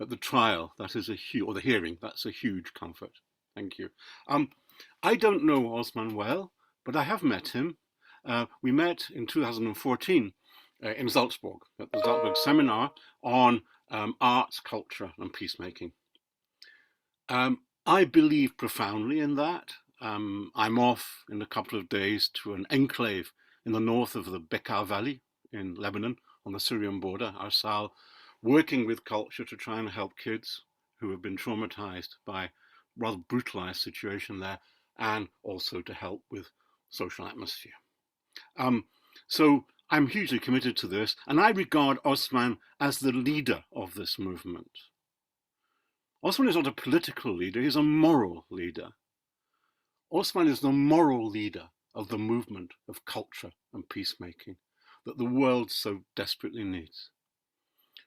at the trial. That is or the hearing. That's a huge comfort. Thank you. I don't know Osman well, but I have met him. We met in 2014 in Salzburg, at the Salzburg seminar on arts, culture and peacemaking. I believe profoundly in that. I'm off in a couple of days to an enclave in the north of the Bekaa Valley in Lebanon on the Syrian border, Arsal, working with culture to try and help kids who have been traumatized by a rather brutalized situation there, and also to help with social atmosphere. So I'm hugely committed to this, and I regard Osman as the leader of this movement. Osman is not a political leader, he's a moral leader. Osman is the moral leader of the movement of culture and peacemaking that the world so desperately needs.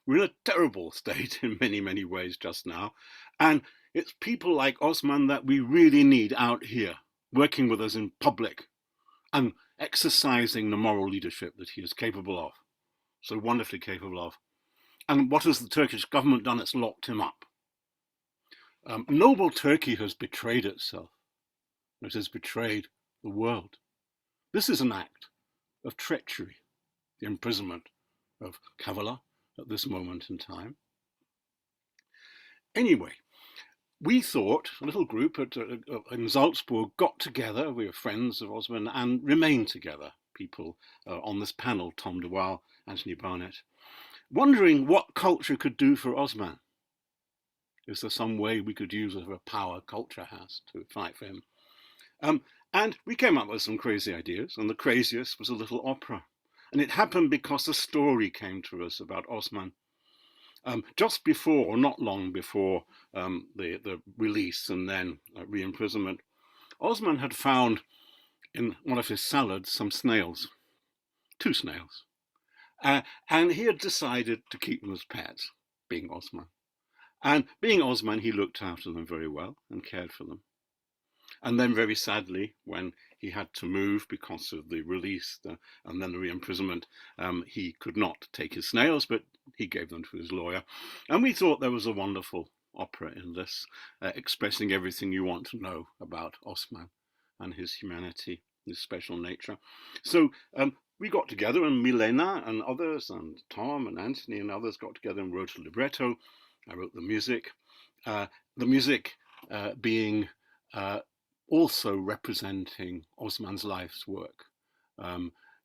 We're in a terrible state in many, many ways just now, and it's people like Osman that we really need out here, working with us in public and exercising the moral leadership that he is capable of, so wonderfully capable of. And what has the Turkish government done? It's locked him up. Noble Turkey has betrayed itself. It has betrayed the world. This is an act of treachery, the imprisonment of Kavala at this moment in time. Anyway, we thought, a little group in Salzburg got together, we were friends of Osman, and remained together, people on this panel, Tom de Waal, Anthony Barnett, wondering what culture could do for Osman. Is there some way we could use whatever power culture has to fight for him? And we came up with some crazy ideas, and the craziest was a little opera. And it happened because a story came to us about Osman. Just before, or not long before, the release and then re-imprisonment, Osman had found in one of his salads some snails, 2 snails. And he had decided to keep them as pets, being Osman. And being Osman, he looked after them very well and cared for them. And then very sadly, when he had to move because of the release and then the re-imprisonment, he could not take his snails, but he gave them to his lawyer. And we thought there was a wonderful opera in this, expressing everything you want to know about Osman and his humanity, his special nature. So we got together, and Milena and others, and Tom and Anthony and others got together and wrote a libretto. I wrote the music being also representing Osman's life's work,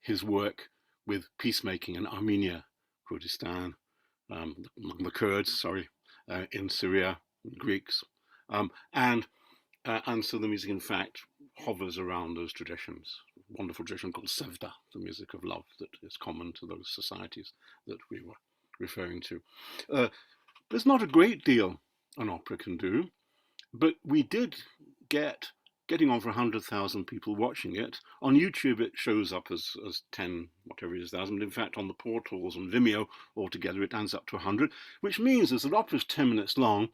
his work with peacemaking in Armenia, Kurdistan, the Kurds, in Syria, Greeks, and so the music, in fact, hovers around those traditions. Wonderful tradition called Sevda, the music of love that is common to those societies that we were referring to. There's not a great deal an opera can do, but we did getting on for 100,000 people watching it. On YouTube, it shows up as 10, whatever it is, thousand. In fact, on the portals and Vimeo altogether, it adds up to 100, which means as the opera's 10 minutes long,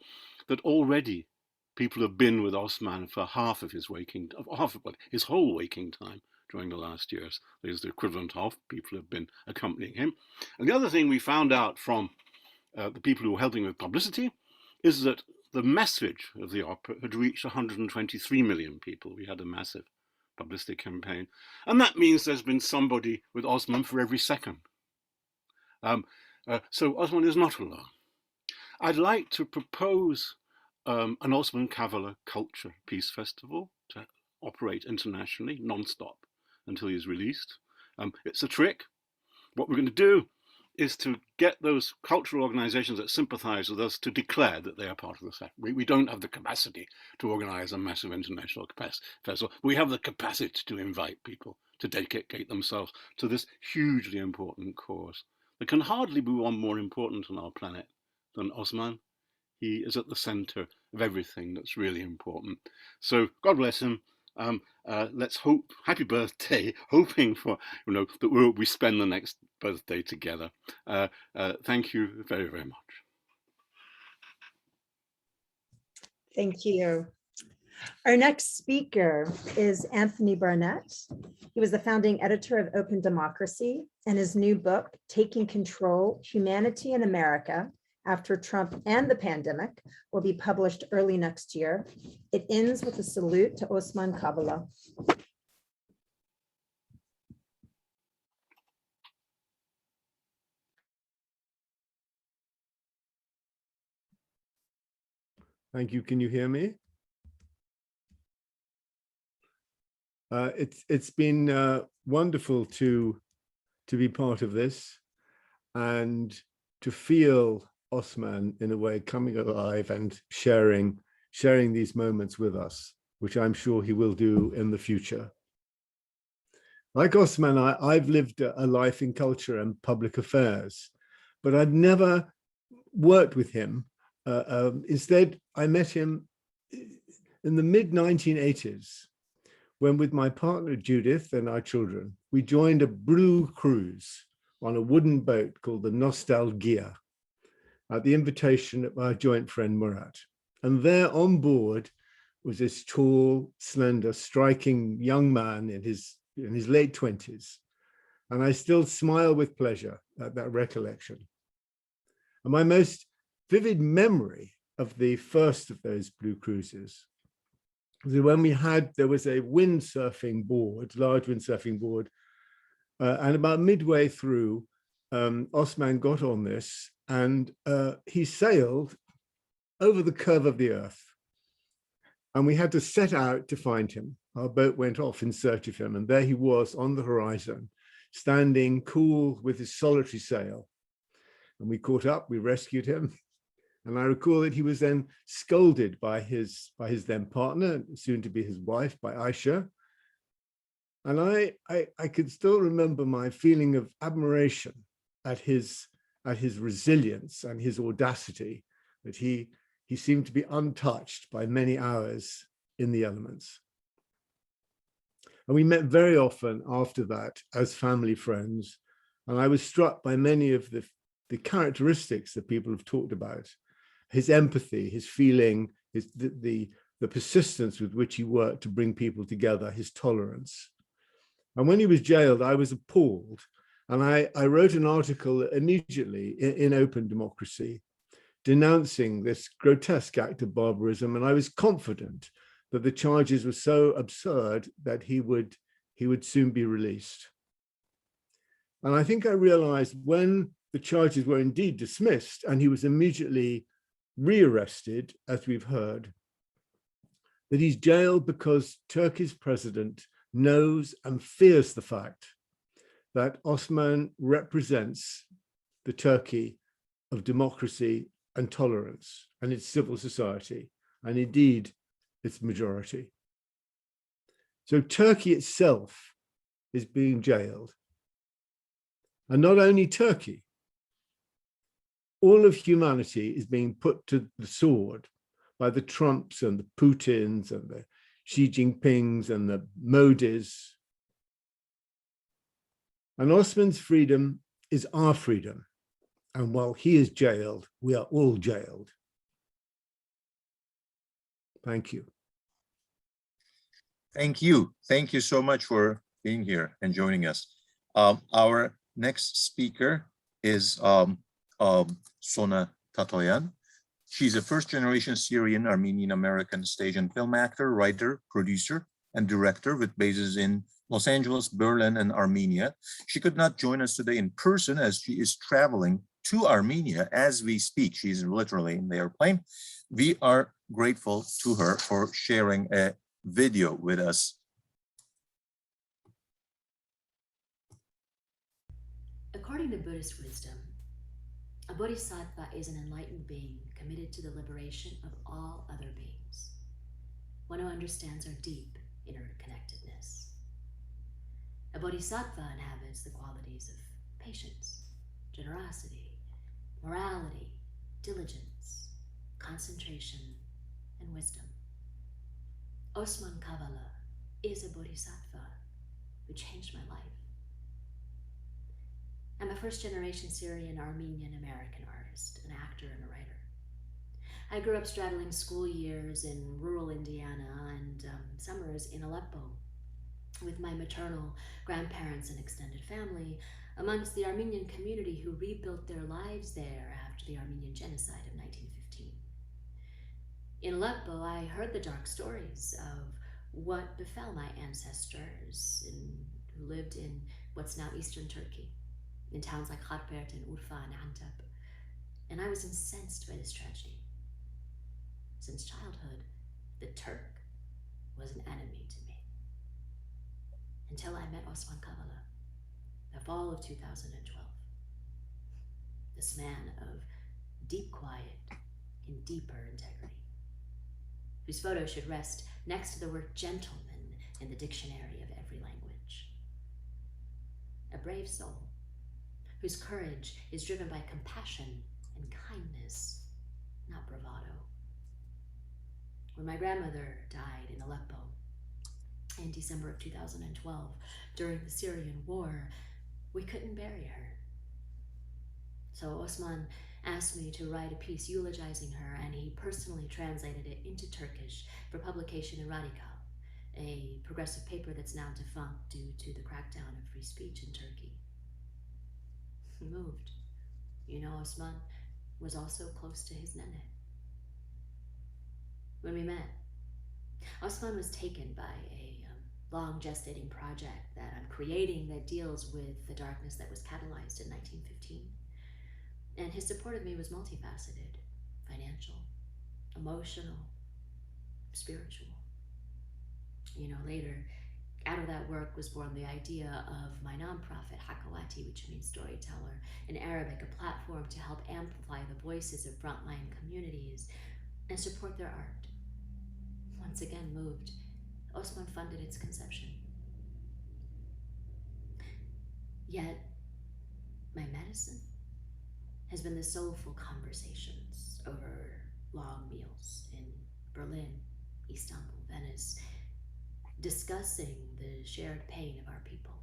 that already people have been with Osman for half of his whole waking time during the last years. There's the equivalent of people have been accompanying him. And the other thing we found out from the people who were helping with publicity is that the message of the opera had reached 123 million people. We had a massive publicity campaign. And that means there's been somebody with Osman for every second. So Osman is not alone. I'd like to propose an Osman Kavala Culture Peace Festival to operate internationally, non-stop, until he's released. It's a trick. What we're going to do is to get those cultural organizations that sympathize with us to declare that they are part of the set. We don't have the capacity to organize a massive international festival. We have the capacity to invite people to dedicate themselves to this hugely important cause. There can hardly be one more important on our planet than Osman. He is at the center of everything that's really important. So God bless him. Let's hope, happy birthday, hoping for, that we spend the next birthday together. Thank you very, very much. Thank you. Our next speaker is Anthony Barnett. He was the founding editor of Open Democracy, and his new book, Taking Control: Humanity in America After Trump and the Pandemic, will be published early next year. It ends with a salute to Osman Kavala. Thank you. Can you hear me? It's been wonderful to be part of this and to feel Osman in a way coming alive and sharing these moments with us, which I'm sure he will do in the future. Like Osman, I've lived a life in culture and public affairs, but I'd never worked with him. Instead, I met him in the mid-1980s when, with my partner Judith and our children, we joined a blue cruise on a wooden boat called the Nostalgia at the invitation of our joint friend Murat. And there on board was this tall, slender, striking young man in his late 20s. And I still smile with pleasure at that recollection. And my most vivid memory of the first of those blue cruises was when there was a windsurfing board, large windsurfing board, and about midway through, Osman got on this and he sailed over the curve of the earth. And we had to set out to find him. Our boat went off in search of him, and there he was on the horizon, standing cool with his solitary sail. And we caught up, we rescued him. And I recall that he was then scolded by his then partner, soon to be his wife, by Aisha. And I could still remember my feeling of admiration at his resilience and his audacity, that he seemed to be untouched by many hours in the elements. And we met very often after that as family friends. And I was struck by many of the characteristics that people have talked about: his empathy, his feeling, the the persistence with which he worked to bring people together, his tolerance. And when he was jailed, I was appalled. And I wrote an article immediately in Open Democracy, denouncing this grotesque act of barbarism. And I was confident that the charges were so absurd that he would soon be released. And I think I realized when the charges were indeed dismissed and he was immediately rearrested, as we've heard, that he's jailed because Turkey's president knows and fears the fact that Osman represents the Turkey of democracy and tolerance and its civil society, and indeed its majority. So Turkey itself is being jailed. And not only Turkey, all of humanity is being put to the sword by the Trumps and the Putins and the Xi Jinpings and the Modis. And Osman's freedom is our freedom. And while he is jailed, we are all jailed. Thank you. Thank you. Thank you so much for being here and joining us. Our next speaker is Sona Tatoyan. She's a first-generation Syrian Armenian-American stage and film actor, writer, producer, and director with bases in Los Angeles, Berlin, and Armenia. She could not join us today in person as she is traveling to Armenia as we speak. She's literally in the airplane. We are grateful to her for sharing a video with us. According to Buddhist wisdom, a bodhisattva is an enlightened being committed to the liberation of all other beings, one who understands our deep interconnectedness. A bodhisattva inhabits the qualities of patience, generosity, morality, diligence, concentration, and wisdom. Osman Kavala is a bodhisattva who changed my life. I'm a first-generation Syrian Armenian American artist, an actor, and a writer. I grew up straddling school years in rural Indiana and summers in Aleppo with my maternal grandparents and extended family amongst the Armenian community who rebuilt their lives there after the Armenian genocide of 1915. In Aleppo, I heard the dark stories of what befell my ancestors who lived in what's now eastern Turkey, in towns like Kharpert and Urfa and Antep, and I was incensed by this tragedy. Since childhood, the Turk was an enemy to me. Until I met Osman Kavala, the fall of 2012. This man of deep quiet and deeper integrity, whose photo should rest next to the word gentleman in the dictionary of every language. A brave soul, whose courage is driven by compassion and kindness, not bravado. When my grandmother died in Aleppo in December of 2012 during the Syrian war, we couldn't bury her. So Osman asked me to write a piece eulogizing her, and he personally translated it into Turkish for publication in Radikal, a progressive paper that's now defunct due to the crackdown of free speech in Turkey. He moved. You know, Osman was also close to his nene. When we met, Osman was taken by a long gestating project that I'm creating that deals with the darkness that was catalyzed in 1915. And his support of me was multifaceted: financial, emotional, spiritual. You know, later, out of that work was born the idea of my nonprofit, Hakawati, which means storyteller, in Arabic, a platform to help amplify the voices of frontline communities and support their art. Once again moved, Osman funded its conception. Yet, my medicine has been the soulful conversations over long meals in Berlin, Istanbul, Venice, discussing the shared pain of our people,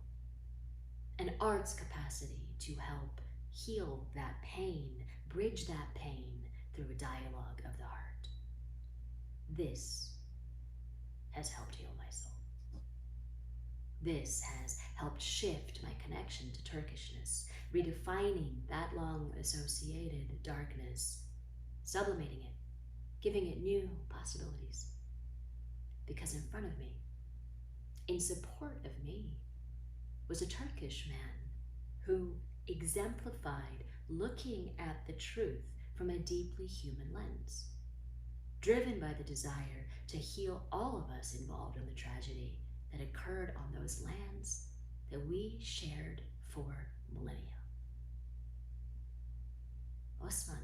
and art's capacity to help heal that pain, bridge that pain through a dialogue of the heart. This has helped heal my soul. This has helped shift my connection to Turkishness, redefining that long associated darkness, sublimating it, giving it new possibilities. Because in front of me, in support of me, was a Turkish man who exemplified looking at the truth from a deeply human lens, driven by the desire to heal all of us involved in the tragedy that occurred on those lands that we shared for millennia. Osman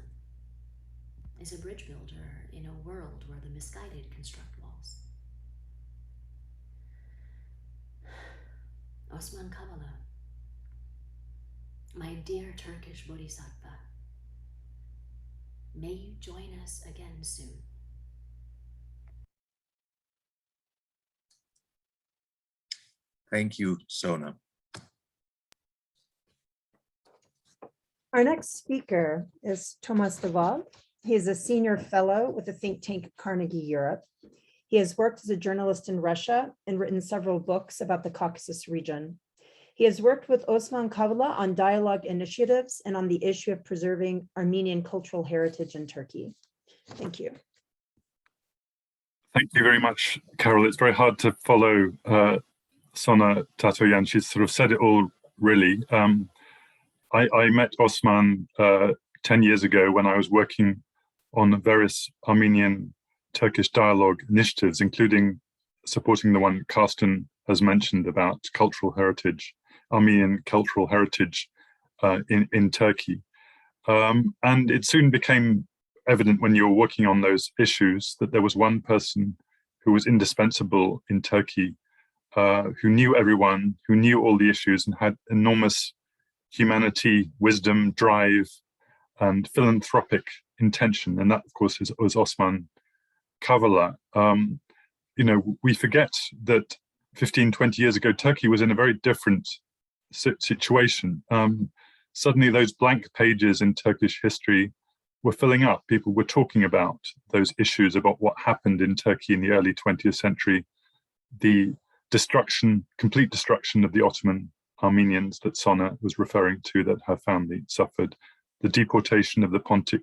is a bridge builder in a world where the misguided construct walls. Osman Kavala, my dear Turkish Bodhisattva, may you join us again soon. Thank you, Sona. Our next speaker is Thomas de Waal. He is a senior fellow with the think tank Carnegie Europe. He has worked as a journalist in Russia and written several books about the Caucasus region. He has worked with Osman Kavala on dialogue initiatives and on the issue of preserving Armenian cultural heritage in Turkey. Thank you. Thank you very much, Carol. It's very hard to follow Sona Tatoyan. She's sort of said it all, really. I met Osman 10 years ago when I was working on various Armenian-Turkish dialogue initiatives, including supporting the one Carsten has mentioned about cultural heritage, Armenian cultural heritage in Turkey. And it soon became evident when you were working on those issues that there was one person who was indispensable in Turkey, who knew everyone, who knew all the issues and had enormous humanity, wisdom, drive, and philanthropic intention. And that, of course, was Osman Kavala. You know, we forget that 15, 20 years ago, Turkey was in a very different situation. Suddenly those blank pages in Turkish history were filling up. People were talking about those issues, about what happened in Turkey in the early 20th century, the destruction, complete destruction of the Ottoman Armenians that Sona was referring to, that her family suffered, the deportation of the Pontic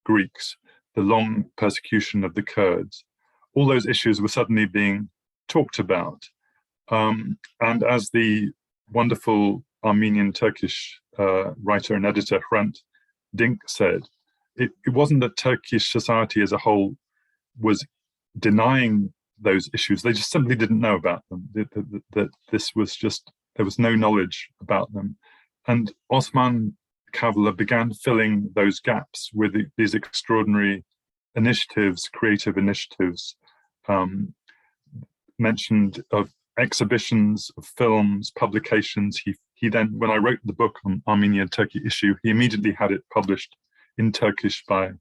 Greeks, the long persecution of the Kurds. All those issues were suddenly being talked about. And as the wonderful Armenian-Turkish writer and editor Hrant Dink said, it wasn't that Turkish society as a whole was denying those issues, they just simply didn't know about them, that this was just, there was no knowledge about them. And Osman Kavala began filling those gaps with these extraordinary initiatives, creative initiatives, mentioned of exhibitions, of films, publications. He then, when I wrote the book on Armenia and Turkey issue, he immediately had it published in Turkish by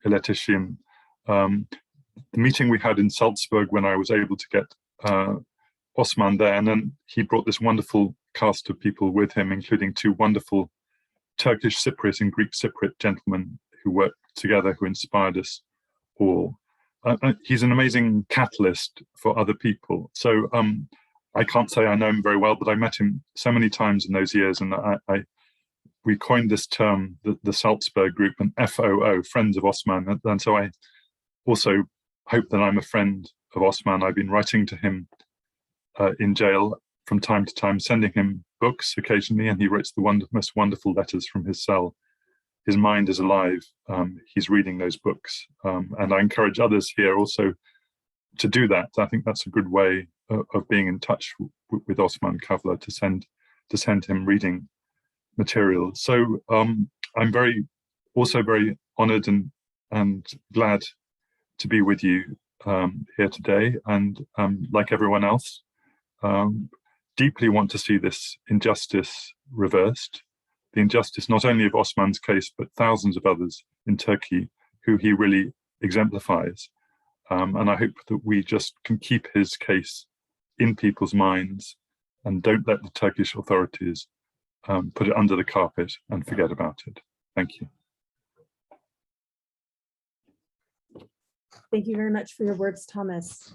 İletişim. The meeting we had in Salzburg when I was able to get Osman there, and then he brought this wonderful cast of people with him, including two wonderful Turkish Cypriot and Greek Cypriot gentlemen who worked together, who inspired us all. He's an amazing catalyst for other people. So I can't say I know him very well, but I met him so many times in those years, and we coined this term, the Salzburg group, and FOO, Friends of Osman. And so I also hope that I'm a friend of Osman. I've been writing to him in jail from time to time, sending him books occasionally, and he writes the most wonderful letters from his cell. His mind is alive. He's reading those books. And I encourage others here also to do that. I think that's a good way of being in touch with Osman Kavala, to send him reading material. So I'm also very honored and glad to be with you here today. And like everyone else, deeply want to see this injustice reversed. The injustice not only of Osman's case, but thousands of others in Turkey who he really exemplifies. And I hope that we just can keep his case in people's minds and don't let the Turkish authorities put it under the carpet and forget about it. Thank you. Thank you very much for your words, Thomas.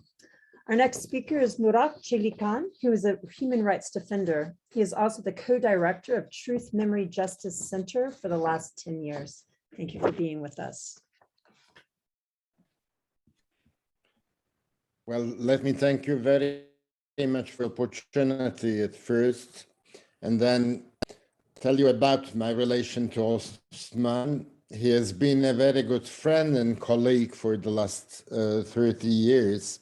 Our next speaker is Murat Çelikkan, who is a human rights defender. He is also the co-director of Truth, Memory, Justice Center for the last 10 years. Thank you for being with us. Well, let me thank you very much for the opportunity at first, and then tell you about my relation to Osman. He has been a very good friend and colleague for the last 30 years.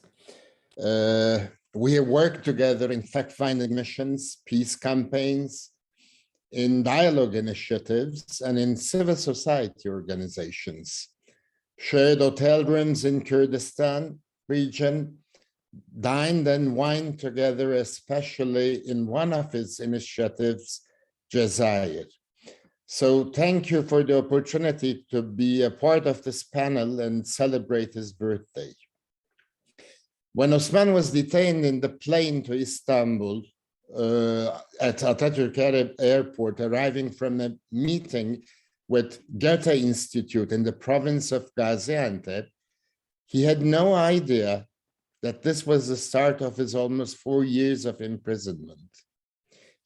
We have worked together in fact-finding missions, peace campaigns, in dialogue initiatives, and in civil society organizations. Shared hotel rooms in Kurdistan region, dined and wined together, especially in one of his initiatives, Jazair. So thank you for the opportunity to be a part of this panel and celebrate his birthday. When Osman was detained in the plane to Istanbul at Atatürk Airport, arriving from a meeting with Goethe Institute in the province of Gaziantep, he had no idea that this was the start of his almost 4 years of imprisonment.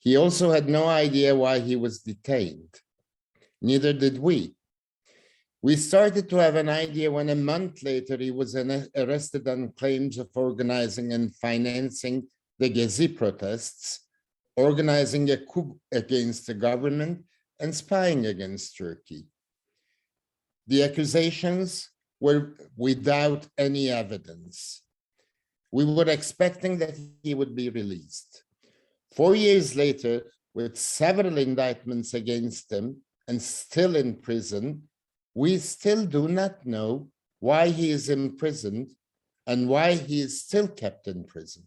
He also had no idea why he was detained. Neither did we. We started to have an idea when a month later he was arrested on claims of organizing and financing the Gezi protests, organizing a coup against the government, and spying against Turkey. The accusations were without any evidence. We were expecting that he would be released. 4 years later, with several indictments against him and still in prison, we still do not know why he is imprisoned and why he is still kept in prison.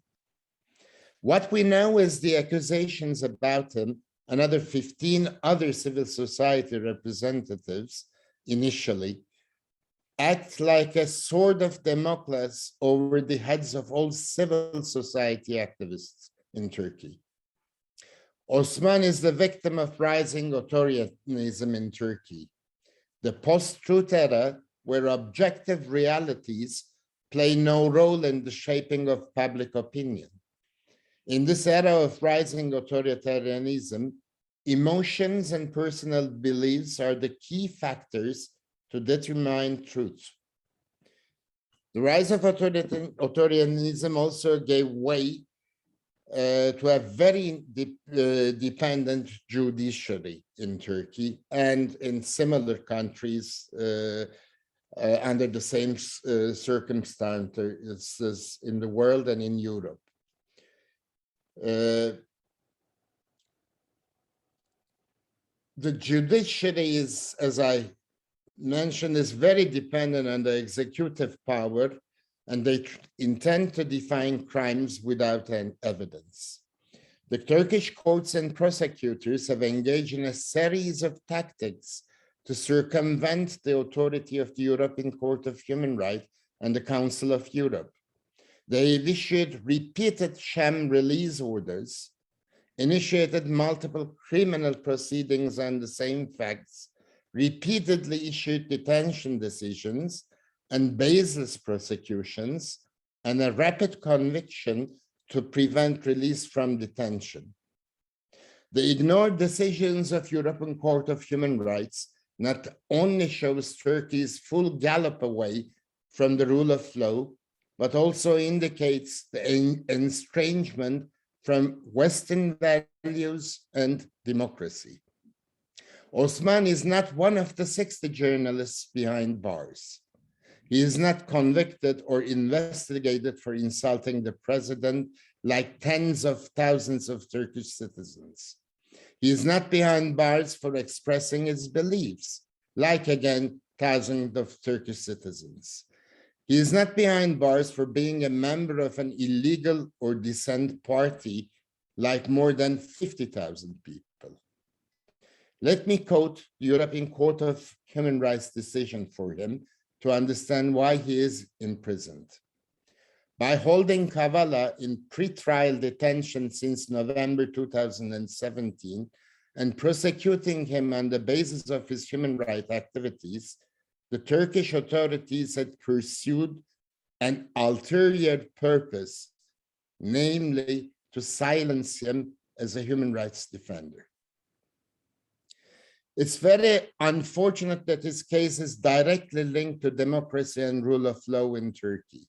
What we know is the accusations about him and other 15 other civil society representatives initially act like a sword of Damocles over the heads of all civil society activists in Turkey. Osman is the victim of rising authoritarianism in Turkey, the post-truth era where objective realities play no role in the shaping of public opinion. In this era of rising authoritarianism, emotions and personal beliefs are the key factors to determine truth. The rise of authoritarianism also gave way to a very dependent judiciary in Turkey and in similar countries under the same circumstances in the world and in Europe. The judiciary is, as I mentioned, is very dependent on the executive power, and they intend to define crimes without evidence. The Turkish courts and prosecutors have engaged in a series of tactics to circumvent the authority of the European Court of Human Rights and the Council of Europe. They have issued repeated sham release orders, initiated multiple criminal proceedings on the same facts, repeatedly issued detention decisions and baseless prosecutions, and a rapid conviction to prevent release from detention. The ignored decisions of European Court of Human Rights not only shows Turkey's full gallop away from the rule of law, but also indicates the estrangement from Western values and democracy. Osman is not one of the 60 journalists behind bars. He is not convicted or investigated for insulting the president like tens of thousands of Turkish citizens. He is not behind bars for expressing his beliefs, like again, thousands of Turkish citizens. He is not behind bars for being a member of an illegal or dissent party, like more than 50,000 people. Let me quote the European Court of Human Rights decision for him to understand why he is imprisoned. By holding Kavala in pre-trial detention since November 2017 and prosecuting him on the basis of his human rights activities, the Turkish authorities had pursued an ulterior purpose, namely to silence him as a human rights defender. It's very unfortunate that his case is directly linked to democracy and rule of law in Turkey.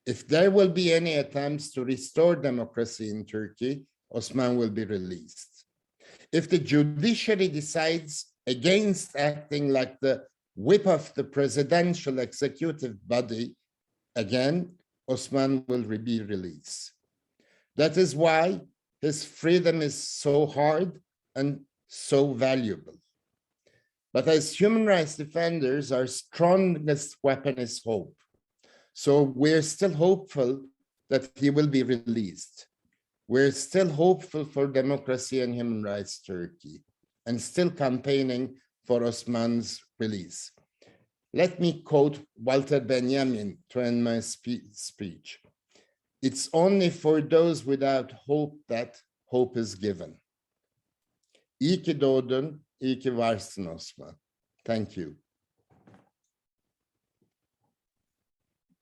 If there will be any attempts to restore democracy in Turkey, Osman will be released. If the judiciary decides against acting like the whip of the presidential executive body, again, Osman will be released. That is why his freedom is so hard and so valuable. But as human rights defenders, our strongest weapon is hope. So we're still hopeful that he will be released. We're still hopeful for democracy and human rights Turkey, and still campaigning for Osman's release. Let me quote Walter Benjamin to end my speech. It's only for those without hope that hope is given. İyi ki doğdun, iyi ki varsın Osman. Thank you.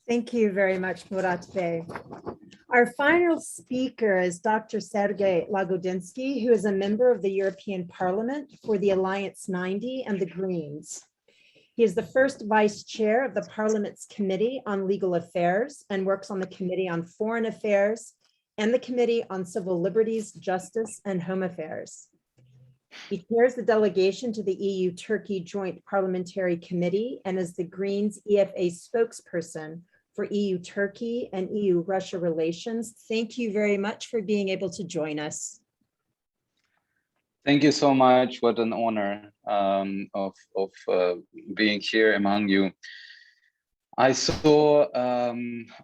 Thank you very much, Murat Bey. Our final speaker is Dr. Sergey Lagodinsky, who is a member of the European Parliament for the Alliance 90 and the Greens. He is the first vice chair of the Parliament's Committee on Legal Affairs and works on the Committee on Foreign Affairs and the Committee on Civil Liberties, Justice, and Home Affairs. He chairs the delegation to the EU-Turkey Joint Parliamentary Committee and is the Greens EFA spokesperson for EU-Turkey and EU-Russia relations. Thank you very much for being able to join us. Thank you so much. What an honor of being here among you. I saw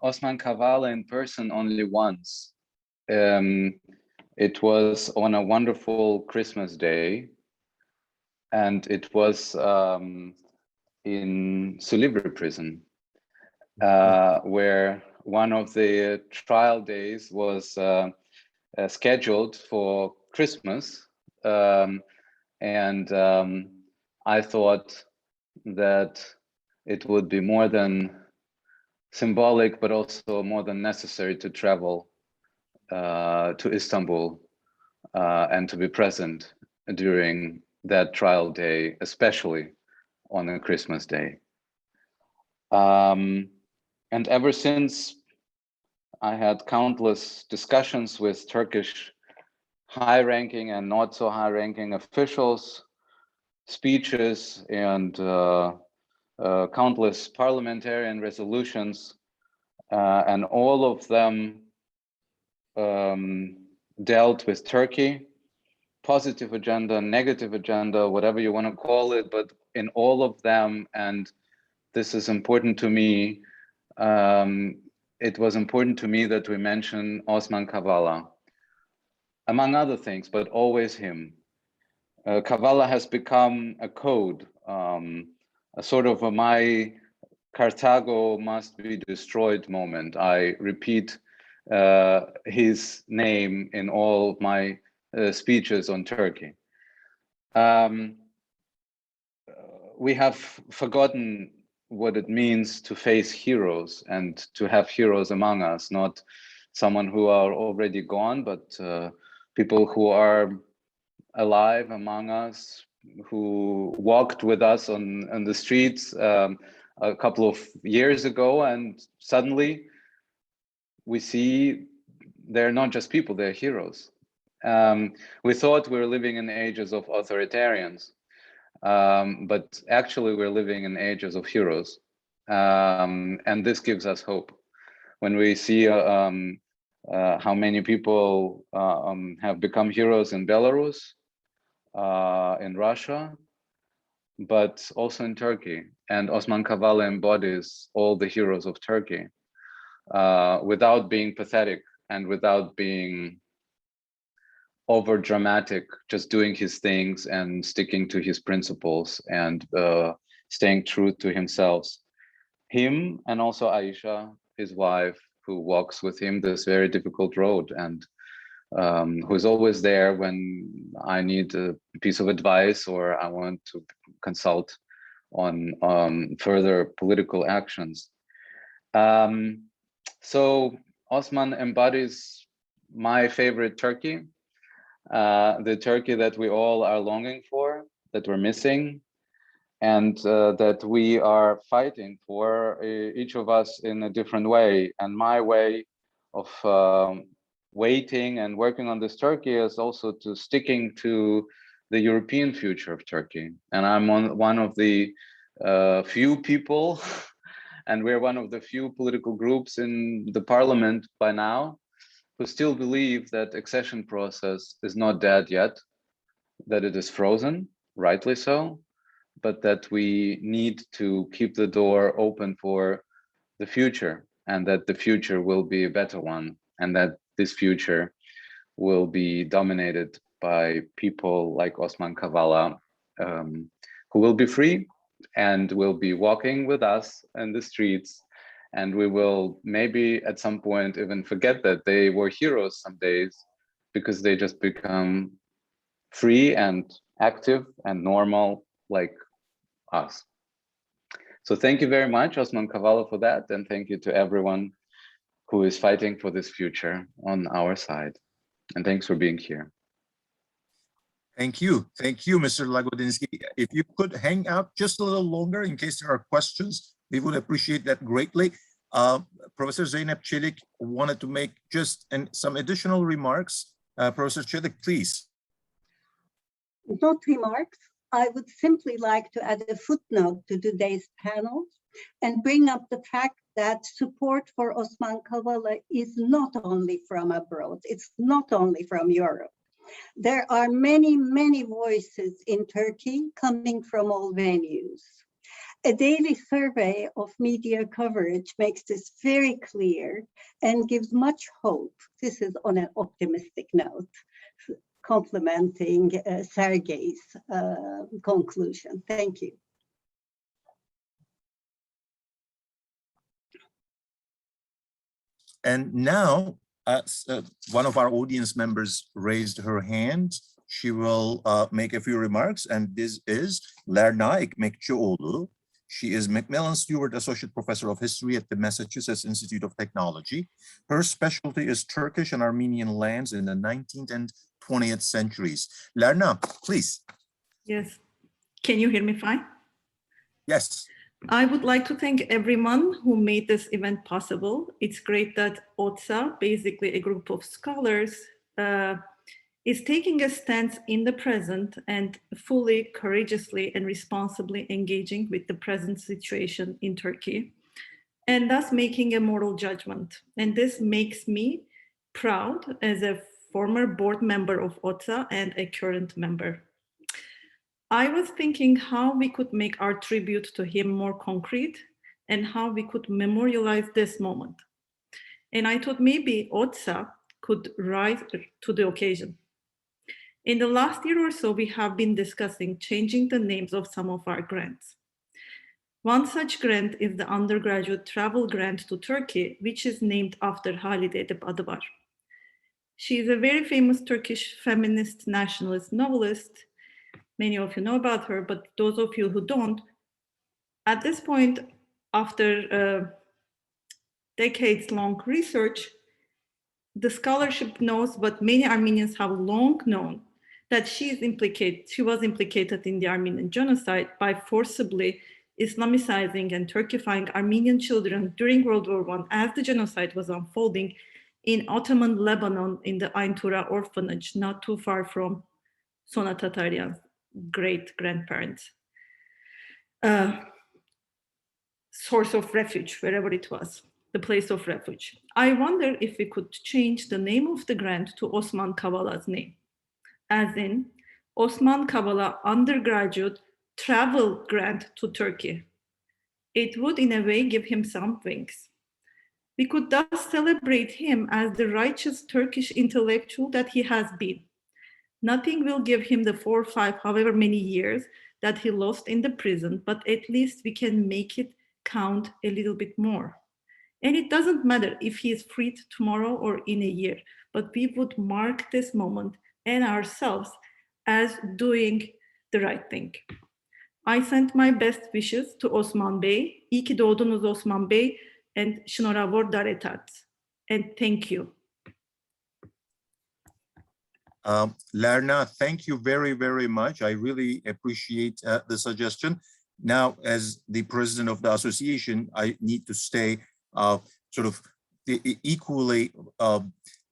Osman Kavala in person only once. It was on a wonderful Christmas day, and it was in Silivri prison, where one of the trial days was scheduled for Christmas. I thought that it would be more than symbolic, but also more than necessary to travel to Istanbul and to be present during that trial day, especially on a Christmas day. And ever since, I had countless discussions with Turkish high-ranking and not so high-ranking officials, speeches, and countless parliamentarian resolutions, and all of them dealt with Turkey, positive agenda, negative agenda, whatever you want to call it, but in all of them, and this is important to me, it was important to me that we mention Osman Kavala, among other things, but always him. Kavala has become a code, a sort of my Carthago must be destroyed moment. I repeat his name in all my speeches on Turkey. We have forgotten what it means to face heroes and to have heroes among us, not someone who are already gone, but people who are alive among us, who walked with us on the streets a couple of years ago, and suddenly we see they're not just people, they're heroes. We thought we were living in ages of authoritarians, but actually we're living in ages of heroes. And this gives us hope. When we see how many people have become heroes in Belarus, in Russia, but also in Turkey. And Osman Kavala embodies all the heroes of Turkey without being pathetic and without being over dramatic, just doing his things and sticking to his principles and staying true to himself. Him and also Aisha, his wife, who walks with him this very difficult road and who's always there when I need a piece of advice or I want to consult on further political actions. So Osman embodies my favorite Turkey, the Turkey that we all are longing for, that we're missing, and that we are fighting for, each of us in a different way. And my way of waiting and working on this Turkey is also to sticking to the European future of Turkey. And I'm one of the few people, and we're one of the few political groups in the parliament by now, who still believe that accession process is not dead yet, that it is frozen, rightly so, but that we need to keep the door open for the future, and that the future will be a better one, and that this future will be dominated by people like Osman Kavala, who will be free and will be walking with us in the streets. And we will maybe at some point even forget that they were heroes some days, because they just become free and active and normal like us. So thank you very much, Osman Kavala, for that. And thank you to everyone who is fighting for this future on our side. And thanks for being here. Thank you. Thank you, Mr. Lagodinsky. If you could hang out just a little longer in case there are questions, we would appreciate that greatly. Professor Zeynep Çelik wanted to make just some additional remarks. Professor Çelik, please. Not remarks. I would simply like to add a footnote to today's panel and bring up the fact that support for Osman Kavala is not only from abroad. It's not only from Europe. There are many, many voices in Turkey coming from all venues. A daily survey of media coverage makes this very clear and gives much hope. This is on an optimistic note, complementing Sergey's conclusion. Thank you. And now, one of our audience members raised her hand. She will make a few remarks, and this is Lerna Ekmekçioğlu. She is Macmillan Stewart Associate Professor of History at the Massachusetts Institute of Technology. Her specialty is Turkish and Armenian lands in the 19th and 20th centuries. Lerna, please. Yes. Can you hear me fine? Yes. I would like to thank everyone who made this event possible. It's great that OTSA, basically a group of scholars, is taking a stance in the present and fully, courageously, and responsibly engaging with the present situation in Turkey, and thus making a moral judgment. And this makes me proud as a former board member of OTSA and a current member. I was thinking how we could make our tribute to him more concrete and how we could memorialize this moment. And I thought maybe OTSA could rise to the occasion. In the last year or so, we have been discussing changing the names of some of our grants. One such grant is the undergraduate travel grant to Turkey, which is named after Halide Edip Adıvar. She is a very famous Turkish feminist nationalist novelist. Many of you know about her, but those of you who don't, at this point, after decades-long research, the scholarship knows, but many Armenians have long known, that she was implicated in the Armenian genocide by forcibly Islamicizing and Turkifying Armenian children during World War I as the genocide was unfolding in Ottoman Lebanon in the Aintura orphanage, not too far from Sona Tatoyan's great-grandparents' source of refuge, wherever it was, the place of refuge. I wonder if we could change the name of the grant to Osman Kavala's name, as in Osman Kavala Undergraduate Travel Grant to Turkey. It would in a way give him some wings. We could thus celebrate him as the righteous Turkish intellectual that he has been. Nothing will give him the 4 or 5, however many years that he lost in the prison, but at least we can make it count a little bit more. And it doesn't matter if he is freed tomorrow or in a year, but we would mark this moment and ourselves as doing the right thing. I sent my best wishes to Osman Bey. İyi ki doğdunuz Osman Bey. and Şnorabor Daretat. And thank you. Lerna, thank you very, very much. I really appreciate the suggestion. Now, as the president of the association, I need to stay sort of equally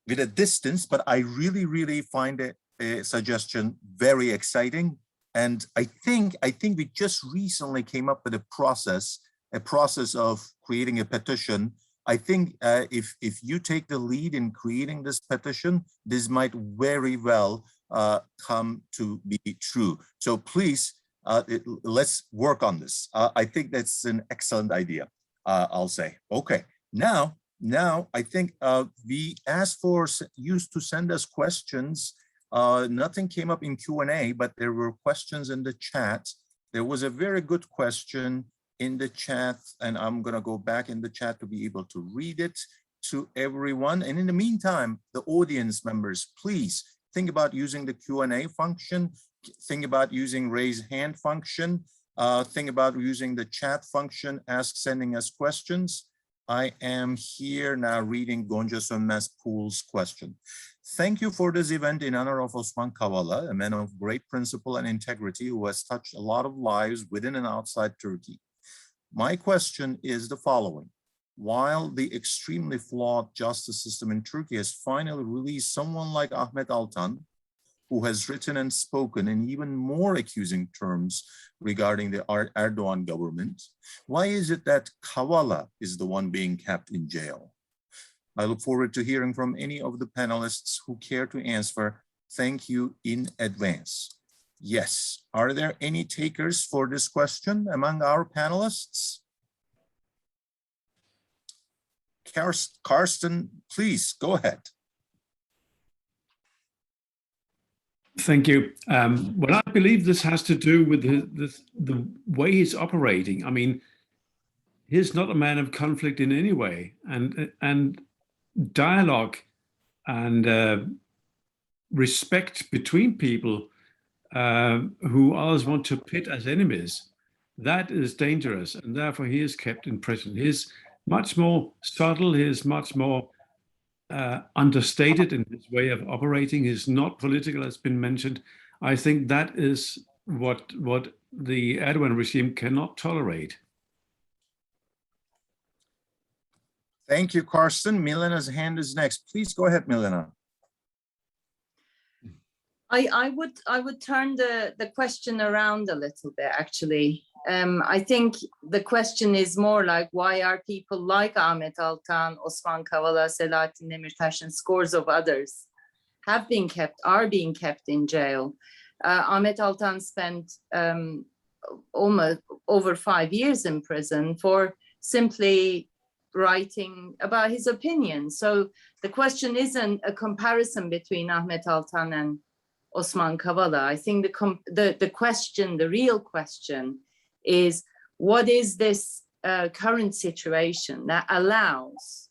with a distance, but I really, really find a suggestion very exciting. And I think we just recently came up with a process of creating a petition. I think if you take the lead in creating this petition, this might very well come to be true. So please, let's work on this. I think that's an excellent idea, I'll say. Okay, now I think we asked for you to send us questions. Nothing came up in Q&A, but there were questions in the chat. There was a very good question in the chat, and I'm gonna go back in the chat to be able to read it to everyone. And in the meantime, the audience members, please think about using the Q&A function, think about using raise hand function, think about using the chat function, sending us questions. I am here now reading Gonca Sönmez Pool's question. Thank you for this event in honor of Osman Kavala, a man of great principle and integrity who has touched a lot of lives within and outside Turkey. My question is the following. While the extremely flawed justice system in Turkey has finally released someone like Ahmet Altan, who has written and spoken in even more accusing terms regarding the Erdogan government, why is it that Kavala is the one being kept in jail? I look forward to hearing from any of the panelists who care to answer. Thank you in advance. Yes, are there any takers for this question among our panelists? Carsten, please go ahead. Thank you. Well, I believe this has to do with the way he's operating. I mean, he's not a man of conflict in any way, and dialogue and respect between people who others want to pit as enemies, that is dangerous, and therefore he is kept in prison. He's much more subtle, he's much more understated in his way of operating. He's not political, as been mentioned. I think that is what the Erdogan regime cannot tolerate. Thank you, Carsten. Milena's hand is next. Please go ahead, Milena. I would turn the question around a little bit, actually. I think the question is more like, why are people like Ahmet Altan, Osman Kavala, Selahattin Demirtas, and scores of others are being kept in jail? Ahmet Altan spent almost over 5 years in prison for simply writing about his opinion. So the question isn't a comparison between Ahmet Altan and Osman Kavala. I think the real question is, what is this current situation that allows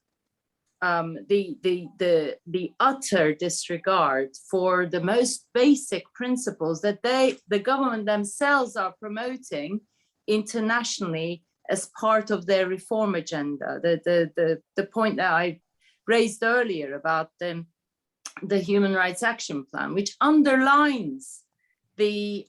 the utter disregard for the most basic principles that the government themselves are promoting internationally as part of their reform agenda? The point that I raised earlier about the Human Rights Action Plan, which underlines the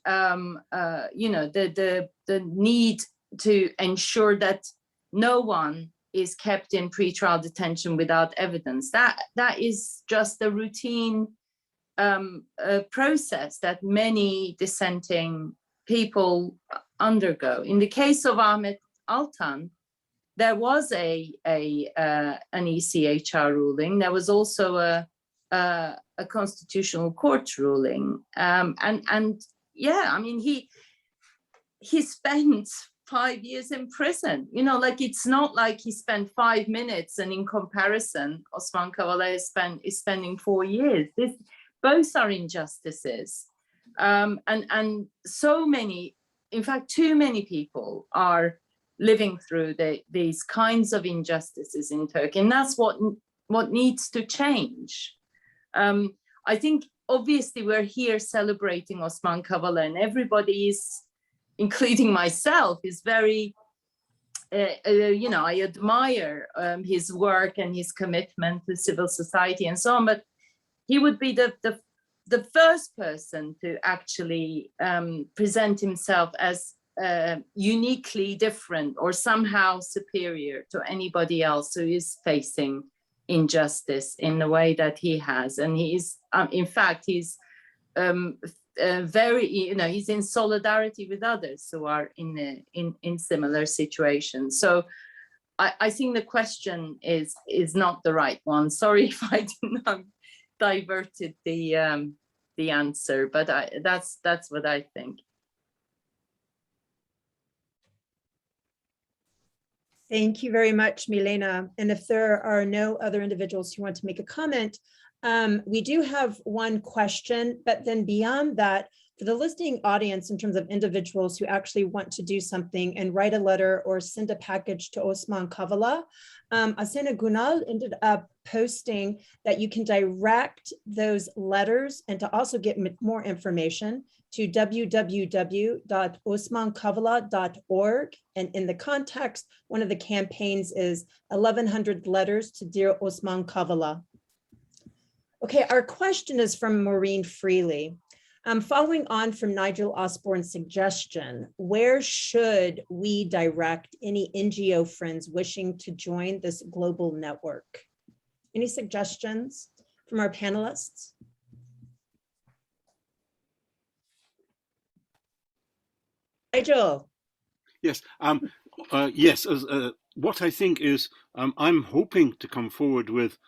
need to ensure that no one is kept in pretrial detention without evidence. That is just a routine process that many dissenting people undergo. In the case of Ahmet Altan, there was an ECHR ruling. There was also a constitutional court ruling, and yeah, I mean, he spent 5 years in prison. You know, like, it's not like he spent 5 minutes, and in comparison, Osman Kavala is spending 4 years. Both are injustices, and so many, in fact, too many people are living through these kinds of injustices in Turkey, and that's what needs to change. I think obviously we're here celebrating Osman Kavala, and everybody is, including myself, is very you know, I admire his work and his commitment to civil society and so on, but he would be the first person to actually present himself as uniquely different or somehow superior to anybody else who is facing injustice in the way that he has. And he is, in fact, he's very, you know, he's in solidarity with others who are in similar situations. So I think the question is not the right one. Sorry if I didn't diverted the answer, but that's what I think. Thank you very much, Milena. And if there are no other individuals who want to make a comment, we do have one question, but then beyond that, for the listening audience, in terms of individuals who actually want to do something and write a letter or send a package to Osman Kavala, Asena Günal ended up posting that you can direct those letters and to also get more information to www.osmankavala.org. And in the context, one of the campaigns is 1100 letters to Dear Osman Kavala. Okay, our question is from Maureen Freely. Following on from Nigel Osborne's suggestion, where should we direct any NGO friends wishing to join this global network? Any suggestions from our panelists? Nigel. Yes, yes. What I think is, I'm hoping to come forward with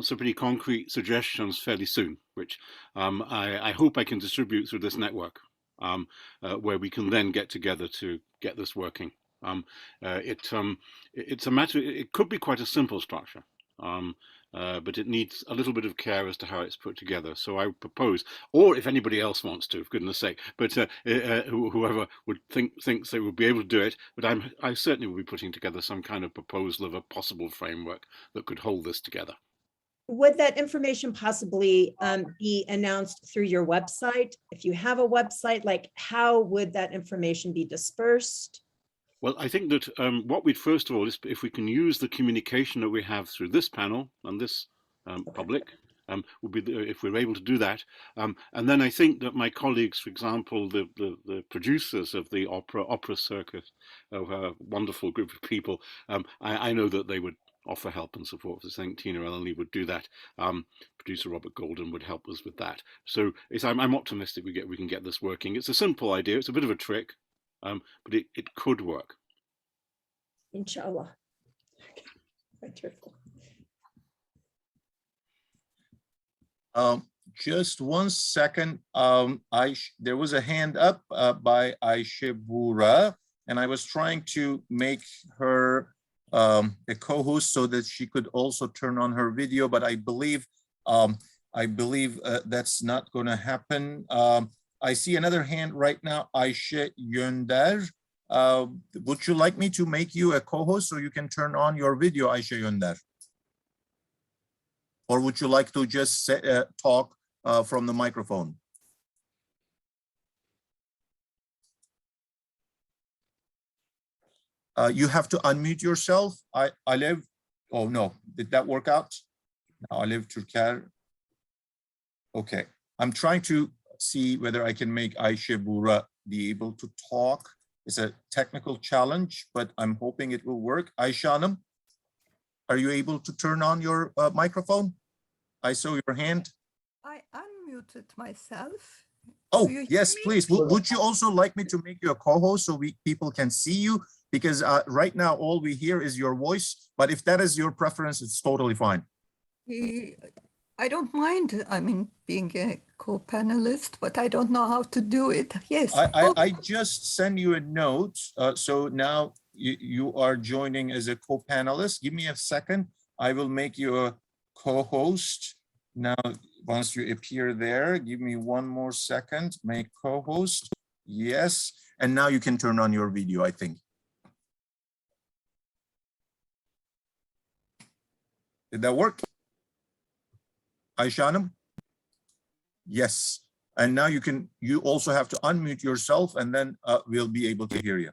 some pretty concrete suggestions fairly soon, which I hope I can distribute through this network, where we can then get together to get this working. It's a matter. It could be quite a simple structure. But it needs a little bit of care as to how it's put together. So I would propose, or if anybody else wants to, for goodness sake, but whoever would thinks they would be able to do it, but I certainly will be putting together some kind of proposal of a possible framework that could hold this together. Would that information possibly be announced through your website? If you have a website, like how would that information be dispersed? Well, I think that what we'd first of all is if we can use the communication that we have through this panel and this public, would be if we're able to do that. And then I think that my colleagues, for example, the producers of the opera circus, a wonderful group of people, I know that they would offer help and support. I think Tina Ellery would do that. Producer Robert Golden would help us with that. So I'm optimistic we can get this working. It's a simple idea. It's a bit of a trick. But it could work. Inshallah. Wonderful. Just 1 second. There was a hand up by Ayşe Bura, and I was trying to make her a co-host so that she could also turn on her video, but I believe that's not going to happen. I see another hand right now, Ayşe Yönder. Would you like me to make you a co-host so you can turn on your video, Ayşe Yönder? Or would you like to just talk from the microphone? You have to unmute yourself. Alev, oh no, did that work out? Alev Türker. Okay, I'm trying to see whether I can make Ayşe Bura be able to talk. It's a technical challenge, but I'm hoping it will work. Ayşe Hanım, are you able to turn on your microphone? I saw your hand. I unmuted myself. Oh, yes, please. Would you also like me to make you a co-host so people can see you? Because right now, all we hear is your voice. But if that is your preference, it's totally fine. I don't mind, I mean, being a co-panelist, but I don't know how to do it. Yes. I just send you a note. So now you are joining as a co-panelist. Give me a second. I will make you a co-host. Now, once you appear there, give me 1 more second. Make co-host. Yes. And now you can turn on your video, I think. Did that work? Ayşe Hanım? Yes. And now you also have to unmute yourself and then we'll be able to hear you.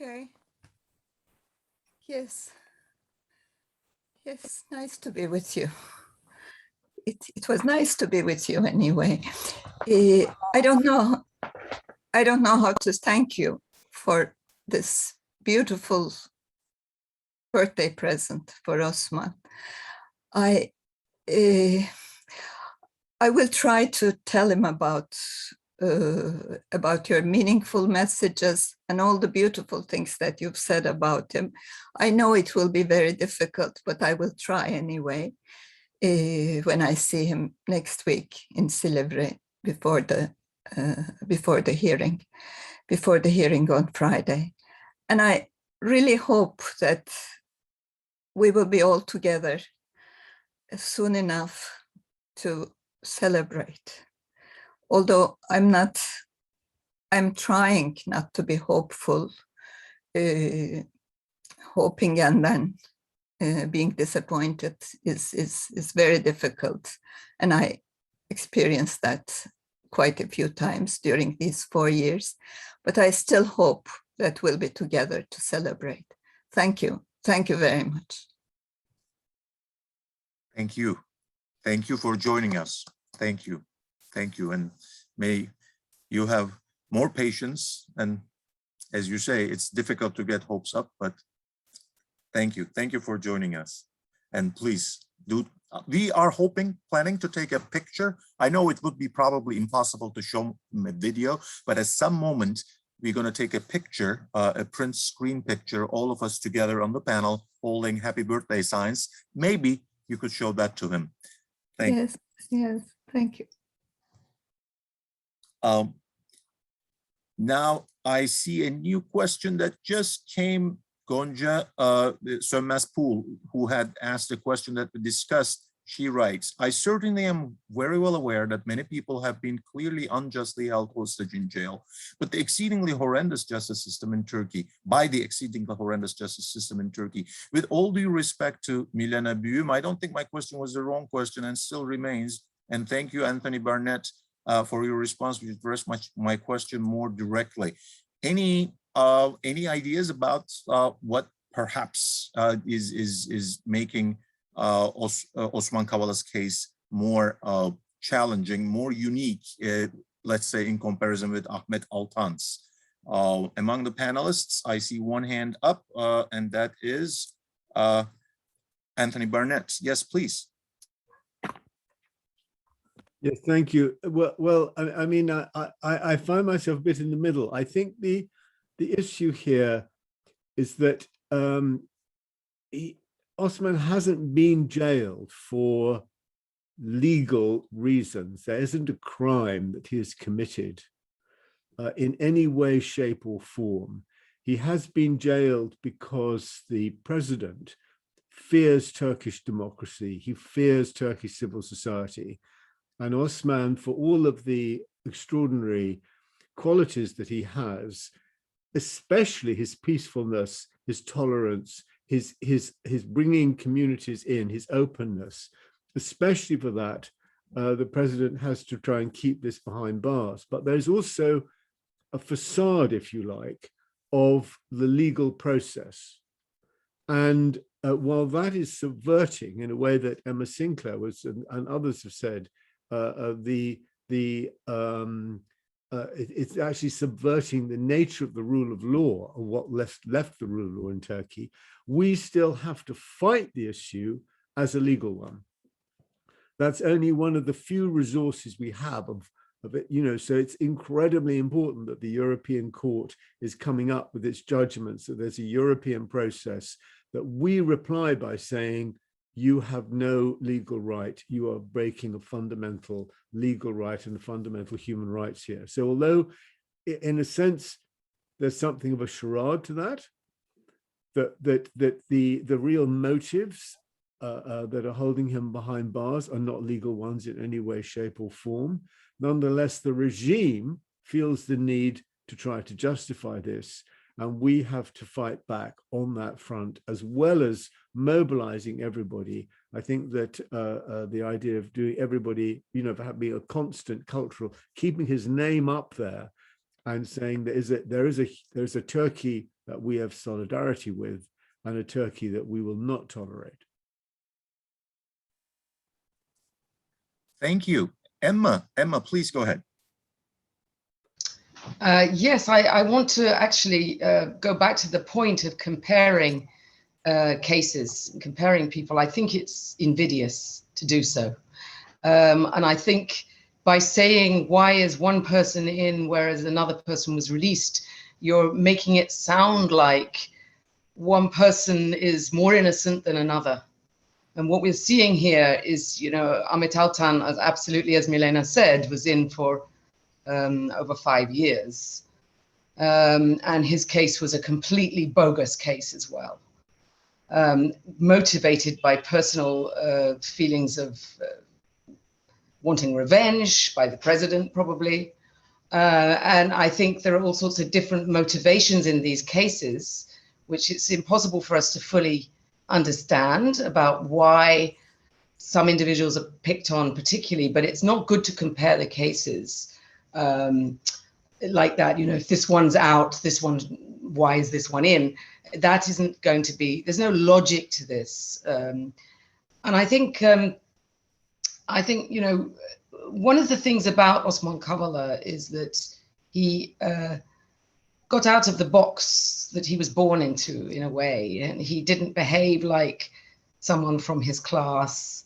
Okay. Yes. Yes, nice to be with you. It was nice to be with you anyway. I don't know how to thank you for this beautiful birthday present for Osman. I will try to tell him about your meaningful messages and all the beautiful things that you've said about him. I know it will be very difficult, but I will try anyway when I see him next week in Silivri before the hearing on Friday. And I really hope that we will be all together soon enough to celebrate. Although I'm trying not to be hopeful, hoping and then being disappointed is very difficult. And I experienced that quite a few times during these 4 years, but I still hope that we'll be together to celebrate. Thank you. Thank you very much. Thank you. Thank you for joining us. Thank you. Thank you. And may you have more patience. And as you say, it's difficult to get hopes up, but thank you. Thank you for joining us. And please do. We are planning to take a picture. I know it would be probably impossible to show a video, but at some moment, we're going to take a picture, a print screen picture, all of us together on the panel holding happy birthday signs. Maybe you could show that to him. Yes, thank you. Now I see a new question that just came. Gonca Sönmez-Pool, who had asked a question that we discussed, she writes, I certainly am very well aware that many people have been clearly unjustly held hostage in jail, but the exceedingly horrendous justice system in Turkey, with all due respect to Milena Büyüm, I don't think my question was the wrong question and still remains. And thank you, Anthony Barnett, for your response, which addressed my question more directly. Any ideas about what perhaps is making Osman Kavala's case more challenging, more unique, let's say, in comparison with Ahmet Altan's? Among the panelists, I see one hand up, and that is Anthony Barnett. Yes, please. Yes, thank you. Well, I mean, I find myself a bit in the middle. I think the issue here is that Osman hasn't been jailed for legal reasons. There isn't a crime that he has committed in any way, shape, or form. He has been jailed because the president fears Turkish democracy. He fears Turkish civil society. And Osman, for all of the extraordinary qualities that he has, especially his peacefulness, his tolerance, his bringing communities in, his openness, especially for that, the president has to try and keep this behind bars. But there's also a facade, if you like, of the legal process. And while that is subverting, in a way that Emma Sinclair was and others have said, it's actually subverting the nature of the rule of law, or what left the rule of law in Turkey, we still have to fight the issue as a legal one. That's only one of the few resources we have of it, you know, so it's incredibly important that the European Court is coming up with its judgments, that there's a European process, that we reply by saying, you have no legal right, you are breaking a fundamental legal right and fundamental human rights here. So although in a sense, there's something of a charade to that, the real motives that are holding him behind bars are not legal ones in any way, shape, or form. Nonetheless, the regime feels the need to try to justify this, and we have to fight back on that front, as well as mobilizing everybody. I think that the idea of doing everybody, you know, having a constant cultural, keeping his name up there and saying there's a Turkey that we have solidarity with and a Turkey that we will not tolerate. Thank you. Emma, please go ahead. Yes, I want to actually go back to the point of comparing cases, comparing people. I think it's invidious to do so. And I think by saying, why is one person in whereas another person was released, you're making it sound like one person is more innocent than another. And what we're seeing here is, Ahmet Altan, as absolutely as Milena said, was in for over 5 years. And his case was a completely bogus case as well. Motivated by personal feelings of wanting revenge by the president, probably. And I think there are all sorts of different motivations in these cases, which it's impossible for us to fully understand about why some individuals are picked on particularly, but it's not good to compare the cases like that. If this one's out, this one, why is this one in? That isn't going to be, there's no logic to this. And I think, one of the things about Osman Kavala is that he got out of the box that he was born into, in a way, and he didn't behave like someone from his class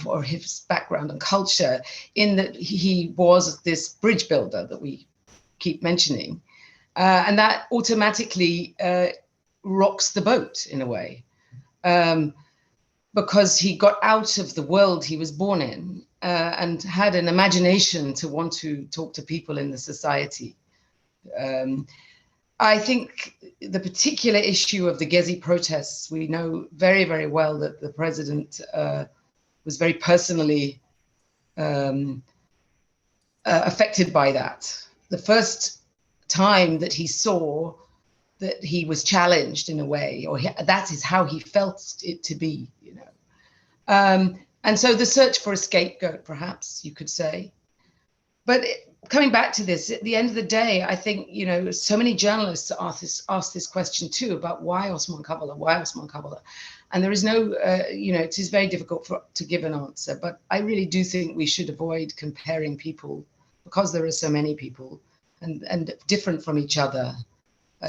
or his background and culture, in that he was this bridge builder that we keep mentioning. And that automatically rocks the boat, in a way, because he got out of the world he was born in and had an imagination to want to talk to people in the society. I think the particular issue of the Gezi protests, we know very, very well that the president was very personally affected by that. The first time that he saw that he was challenged in a way, or that is how he felt it to be, and so the search for a scapegoat, perhaps you could say. But coming back to this, at the end of the day, I think, so many journalists ask this question too, about why Osman Kavala? And there is no, it is very difficult to give an answer, but I really do think we should avoid comparing people, because there are so many people and different from each other,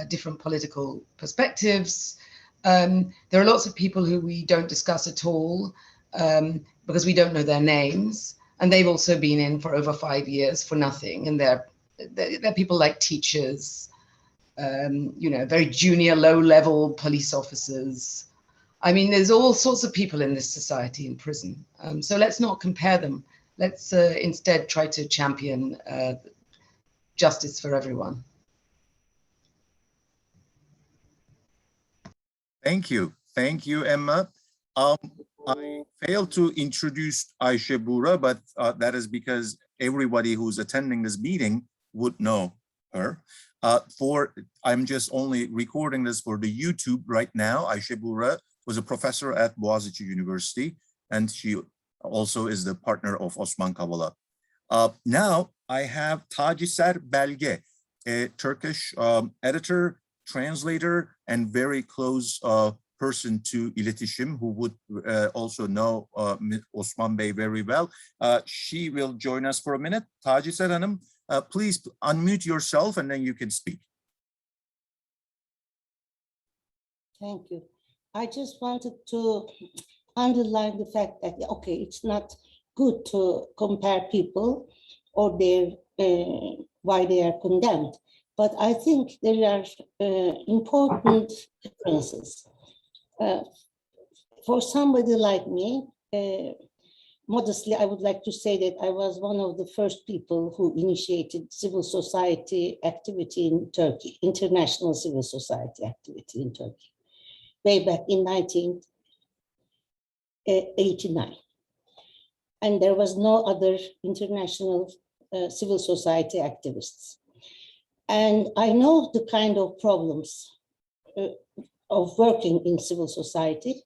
different political perspectives. There are lots of people who we don't discuss at all because we don't know their names. And they've also been in for over 5 years for nothing. And they're people like teachers, very junior, low-level police officers. I mean, there's all sorts of people in this society in prison. So let's not compare them. Let's instead try to champion justice for everyone. Thank you. Thank you, Emma. I failed to introduce Ayşe Buğra, but that is because everybody who's attending this meeting would know her. I'm just only recording this for the YouTube right now. Ayşe Buğra was a professor at Boğaziçi University, and she also is the partner of Osman Kavala. Now I have Taciser Belge, a Turkish editor, translator, and very close person to İletişim, who would also know Osman Bey very well. She will join us for a minute. Taciser Hanım, please unmute yourself and then you can speak. Thank you. I just wanted to underline the fact that, okay, it's not good to compare people or their why they are condemned, but I think there are important differences. For somebody like me, modestly, I would like to say that I was one of the first people who initiated civil society activity in Turkey, international civil society activity in Turkey, way back in 1989. And there was no other international civil society activists. And I know the kind of problems of working in civil society.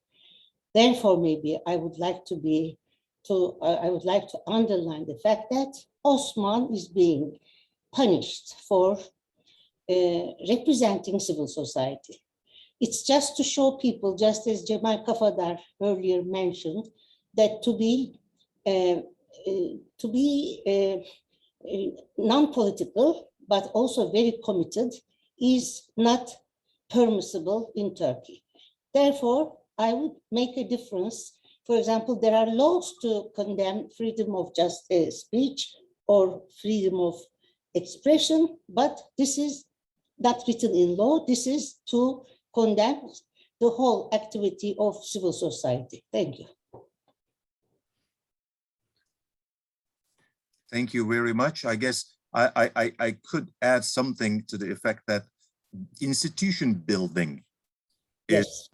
Therefore, maybe I would like to underline the fact that Osman is being punished for representing civil society. It's just to show people, just as Cemal Kafadar earlier mentioned, that to be non-political, but also very committed, is not permissible in Turkey. Therefore, I would make a difference. For example, there are laws to condemn freedom of just speech or freedom of expression, but this is not written in law. This is to condemn the whole activity of civil society. Thank you. Thank you very much. I guess I could add something to the effect that institution building is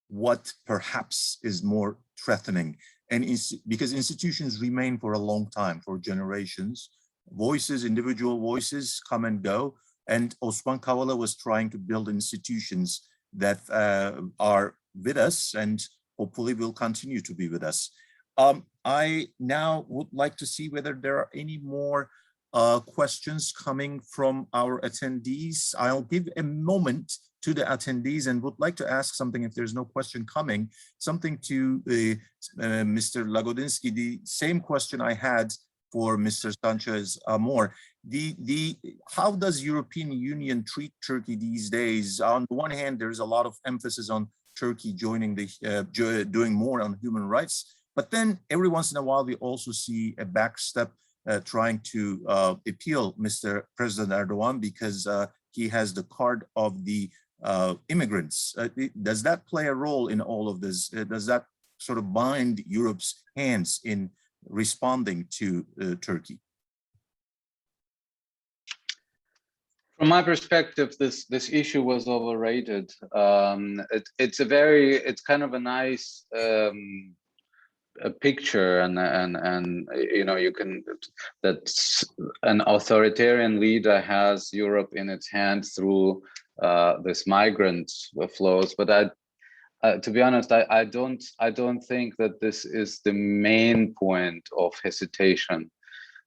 what perhaps is more threatening, and because institutions remain for a long time, for generations. Voices, individual voices come and go, and Osman Kavala was trying to build institutions that are with us and hopefully will continue to be with us. I now would like to see whether there are any more questions coming from our attendees. I'll give a moment to the attendees and would like to ask something, if there's no question coming, something to Mr. Lagodinsky, the same question I had for Mr. Sánchez Amor. How does European Union treat Turkey these days? On the one hand, there's a lot of emphasis on Turkey joining doing more on human rights, but then every once in a while we also see a backstep trying to appeal Mr. President Erdogan because he has the card of the immigrants. Does that play a role in all of this? Does that sort of bind Europe's hands in responding to Turkey? From my perspective, this issue was overrated. It's kind of a nice a picture, and you know, you can, that an authoritarian leader has Europe in its hands through this migrant flows, but to be honest, I don't think that this is the main point of hesitation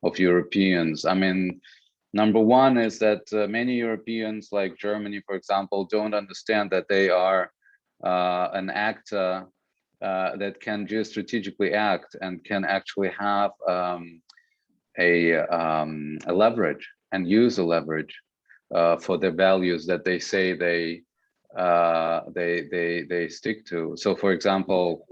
of Europeans. I mean, number one is that many Europeans, like Germany, for example, don't understand that they are an actor that can geostrategically act and can actually have a leverage and use a leverage for the values that they say they stick to. So, for example,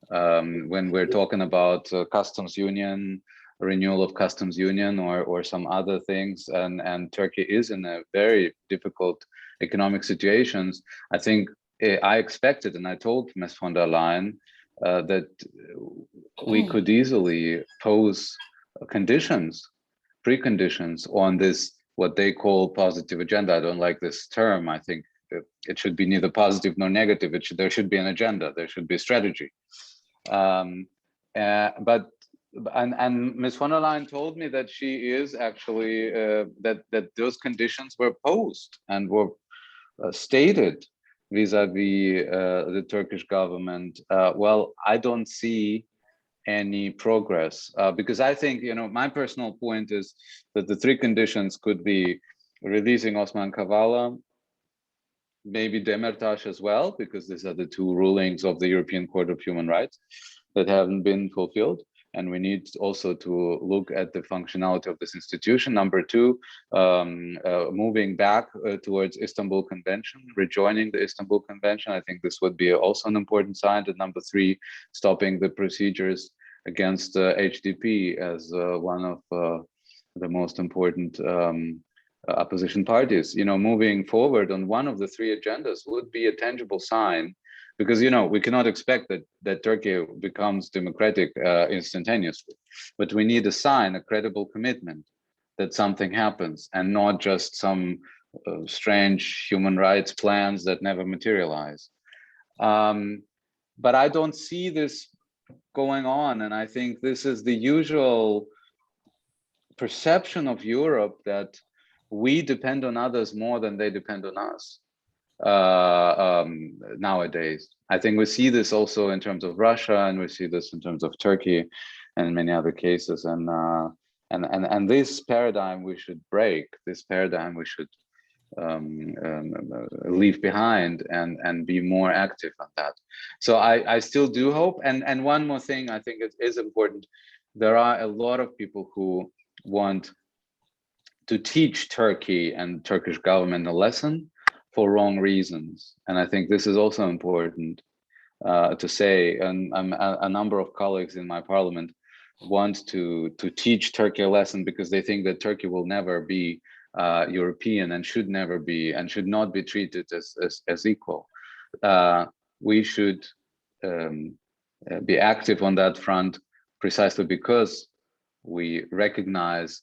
when we're talking about customs union, renewal of customs union, or some other things, and Turkey is in a very difficult economic situations, I think I expected, and I told Ms. von der Leyen that we could easily pose conditions, preconditions on this, what they call positive agenda. I don't like this term. I think it should be neither positive nor negative. There should be an agenda. There should be a strategy. And Ms. von der Leyen told me that she is actually that those conditions were posed and were stated vis-a-vis the Turkish government. Well, I don't see any progress because I think, you know, my personal point is that the three conditions could be releasing Osman Kavala, maybe Demirtas as well, because these are the two rulings of the European Court of Human Rights that haven't been fulfilled. And we need also to look at the functionality of this institution. Number two, moving back towards Istanbul Convention, rejoining the Istanbul Convention. I think this would be also an important sign. And number three, stopping the procedures against HDP as one of the most important opposition parties. You know, moving forward on one of the three agendas would be a tangible sign, because, you know, we cannot expect that Turkey becomes democratic instantaneously, but we need a sign, a credible commitment that something happens, and not just some strange human rights plans that never materialize. But I don't see this going on, and I think this is the usual perception of Europe, that we depend on others more than they depend on us. Nowadays, I think we see this also in terms of Russia, and we see this in terms of Turkey and many other cases. And And this paradigm we should break, this paradigm we should leave behind and be more active on that. So I still do hope. And one more thing I think is important. There are a lot of people who want to teach Turkey and Turkish government a lesson for wrong reasons. And I think this is also important to say. And a number of colleagues in my parliament want to teach Turkey a lesson because they think that Turkey will never be European and should never be and should not be treated as equal. We should be active on that front precisely because we recognize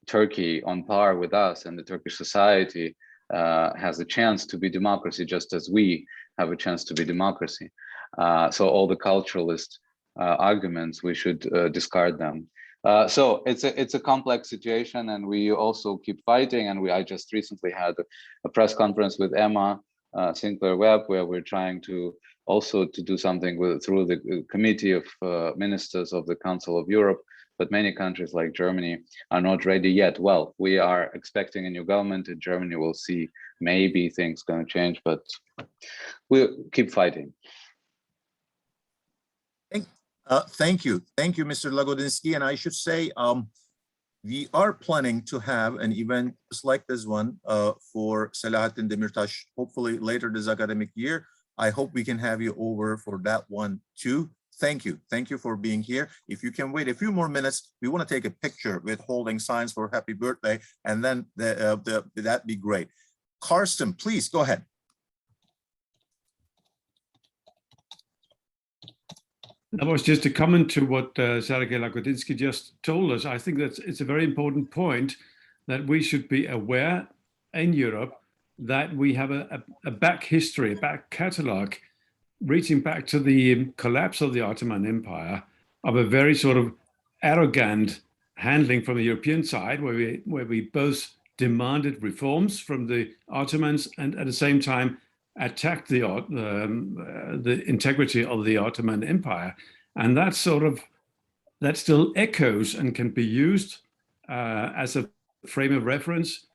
Turkey on par with us, and the Turkish society has a chance to be democracy just as we have a chance to be democracy. So all the culturalist arguments, we should discard them. So it's a complex situation, and we also keep fighting. And I just recently had a press conference with Emma Sinclair-Webb, where we're trying to also to do something through the Committee of Ministers of the Council of Europe. But many countries like Germany are not ready yet. Well, we are expecting a new government in Germany. We'll see. Maybe things going to change, but we'll keep fighting. Thank you, Mr. Lagodinsky. And I should say, we are planning to have an event just like this one for Selahattin Demirtas, hopefully later this academic year. I hope we can have you over for that one too. Thank you for being here. If you can wait a few more minutes, we want to take a picture with holding signs for happy birthday, and then that'd be great. Carsten, please go ahead. That was just a comment to what Sergey Lagodinsky just told us. I think that it's a very important point that we should be aware in Europe that we have a back history, a back catalog, reaching back to the collapse of the Ottoman Empire, of a very sort of arrogant handling from the European side, where we both demanded reforms from the Ottomans and at the same time attacked the integrity of the Ottoman Empire. And that still echoes and can be used as a frame of reference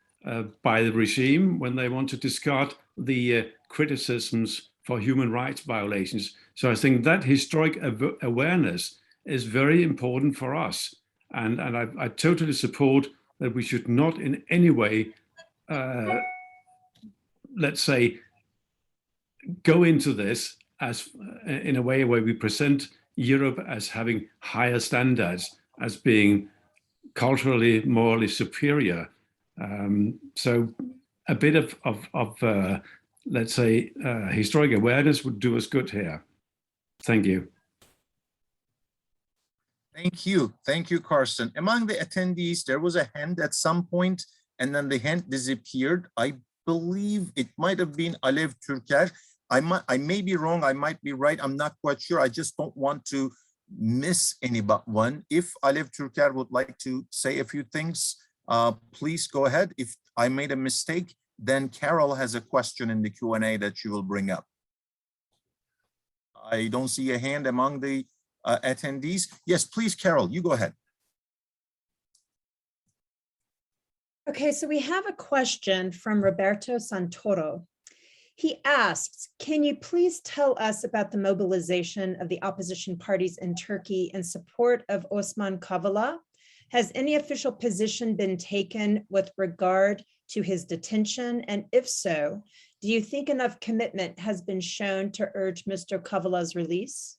by the regime when they want to discard the criticisms for human rights violations. So I think that historic awareness is very important for us. And I totally support that we should not in any way, let's say, go into this as in a way where we present Europe as having higher standards, as being culturally, morally superior. So a bit of let's say, historic awareness would do us good here. Thank you. Thank you, Carsten. Among the attendees, there was a hand at some point, and then the hand disappeared. I believe it might have been Alev Türker. I may be wrong, I might be right, I'm not quite sure. I just don't want to miss anyone. If Alev Türker would like to say a few things, please go ahead. If I made a mistake, then Carol has a question in the Q&A that she will bring up. I don't see a hand among the attendees. Yes, please, Carol, you go ahead. Okay, so we have a question from Roberto Santoro. He asks, can you please tell us about the mobilization of the opposition parties in Turkey in support of Osman Kavala? Has any official position been taken with regard to his detention? And if so, do you think enough commitment has been shown to urge Mr. Kavala's release?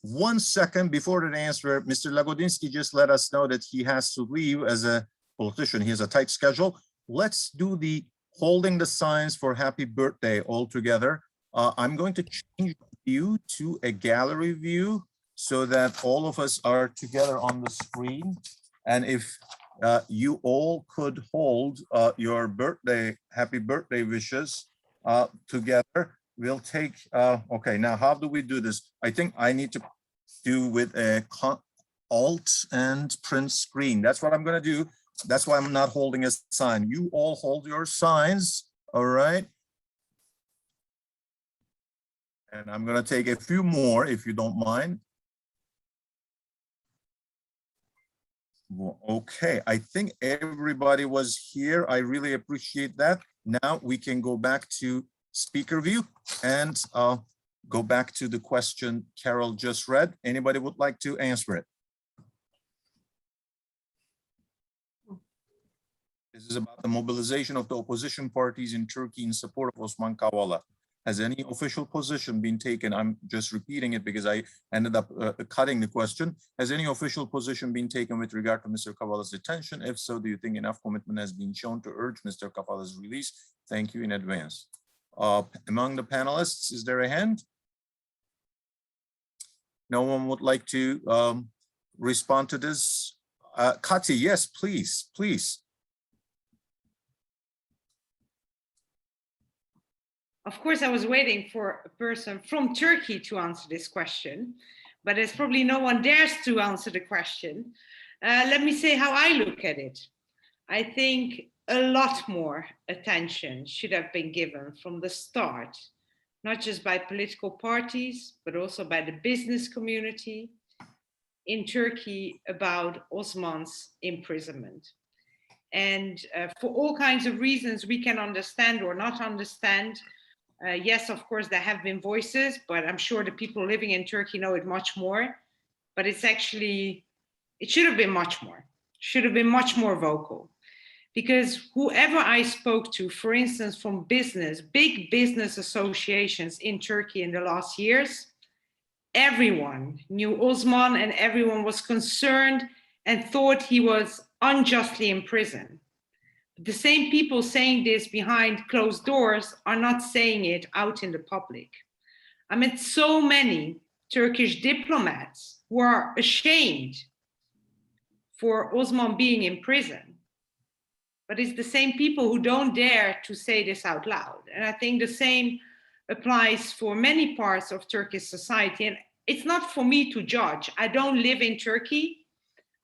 1 second before that answer, Mr. Lagodinsky just let us know that he has to leave as a politician. He has a tight schedule. Let's do the holding the signs for happy birthday all together. I'm going to change the view to a gallery view so that all of us are together on the screen. And if you all could hold your birthday, happy birthday wishes together, we'll take, okay, now how do we do this? I think I need to do with a Alt and print screen. That's what I'm gonna do. That's why I'm not holding a sign. You all hold your signs, all right? And I'm gonna take a few more if you don't mind. Okay, I think everybody was here. I really appreciate that. Now we can go back to speaker view and go back to the question Carol just read. Anybody would like to answer it? This is about the mobilization of the opposition parties in Turkey in support of Osman Kavala. Has any official position been taken? I'm just repeating it because I ended up cutting the question. Has any official position been taken with regard to Mr. Kavala's detention? If so, do you think enough commitment has been shown to urge Mr. Kavala's release? Thank you in advance. Among the panelists, is there a hand? No one would like to respond to this? Kati, yes, please, please. Of course, I was waiting for a person from Turkey to answer this question, but there's probably no one dares to answer the question. Let me say how I look at it. I think a lot more attention should have been given from the start, not just by political parties, but also by the business community in Turkey about Osman's imprisonment. And for all kinds of reasons we can understand or not understand. Yes, of course, there have been voices, but I'm sure the people living in Turkey know it much more. But it's actually, it should have been much more, should have been much more vocal. Because whoever I spoke to, for instance, from business, big business associations in Turkey in the last years, everyone knew Osman and everyone was concerned and thought he was unjustly imprisoned. The same people saying this behind closed doors are not saying it out in the public. I met so many Turkish diplomats who are ashamed for Osman being in prison. But it's the same people who don't dare to say this out loud. And I think the same applies for many parts of Turkish society. And it's not for me to judge. I don't live in Turkey.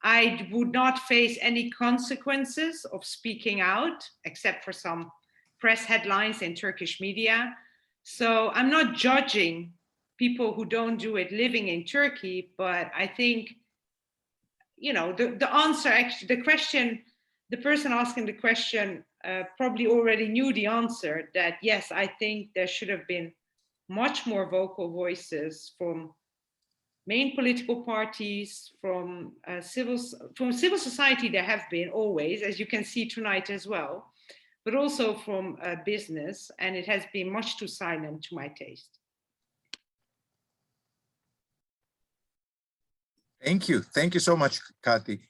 I would not face any consequences of speaking out, except for some press headlines in Turkish media. So I'm not judging people who don't do it living in Turkey, but I think, you know, the answer, actually, the question, the person asking the question probably already knew the answer, that yes, I think there should have been much more vocal voices from main political parties, from civil society. There have been always, as you can see tonight as well, but also from business, and it has been much too silent to my taste. Thank you. Thank you so much, Kati.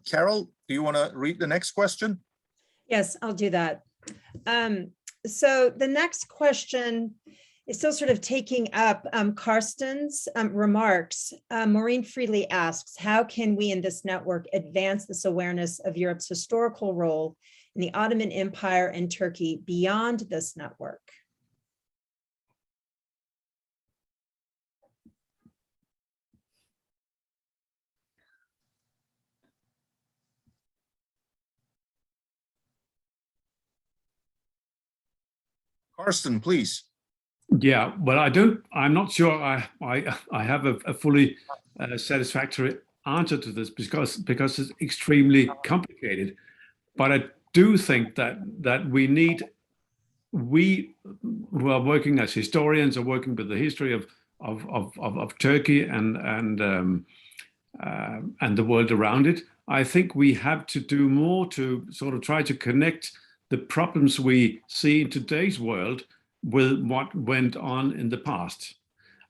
Carol, do you want to read the next question? Yes, I'll do that. So the next question is still sort of taking up Carsten's remarks. Maureen Freely asks, how can we in this network advance this awareness of Europe's historical role in the Ottoman Empire and Turkey beyond this network? Carsten, please. Yeah, well, I'm not sure I have a fully satisfactory answer to this because it's extremely complicated. But I do think that we who are working as historians or working with the history of Turkey and the world around it, I think we have to do more to sort of try to connect the problems we see in today's world with what went on in the past.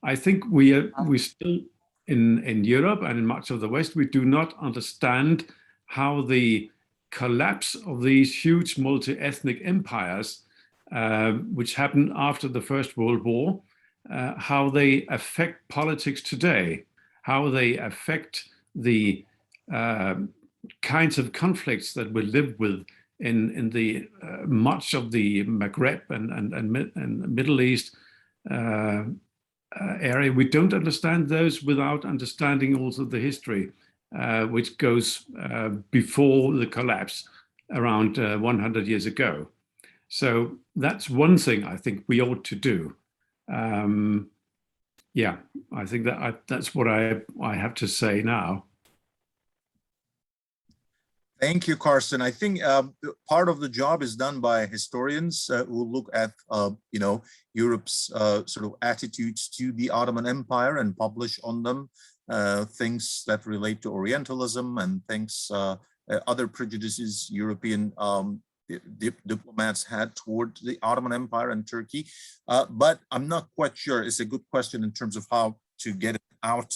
I think we still in Europe and in much of the West, we do not understand how the collapse of these huge multi-ethnic empires, which happened after the First World War, how they affect politics today, how they affect the kinds of conflicts that we live with in the much of the Maghreb and Middle East area. We don't understand those without understanding also the history, which goes before the collapse around 100 years ago. So that's one thing I think we ought to do. Yeah, I think that that's what I have to say now. Thank you, Carsten. I think part of the job is done by historians who look at, Europe's sort of attitudes to the Ottoman Empire and publish on them things that relate to Orientalism and things, other prejudices European diplomats had toward the Ottoman Empire and Turkey. But I'm not quite sure. It's a good question in terms of how to get it out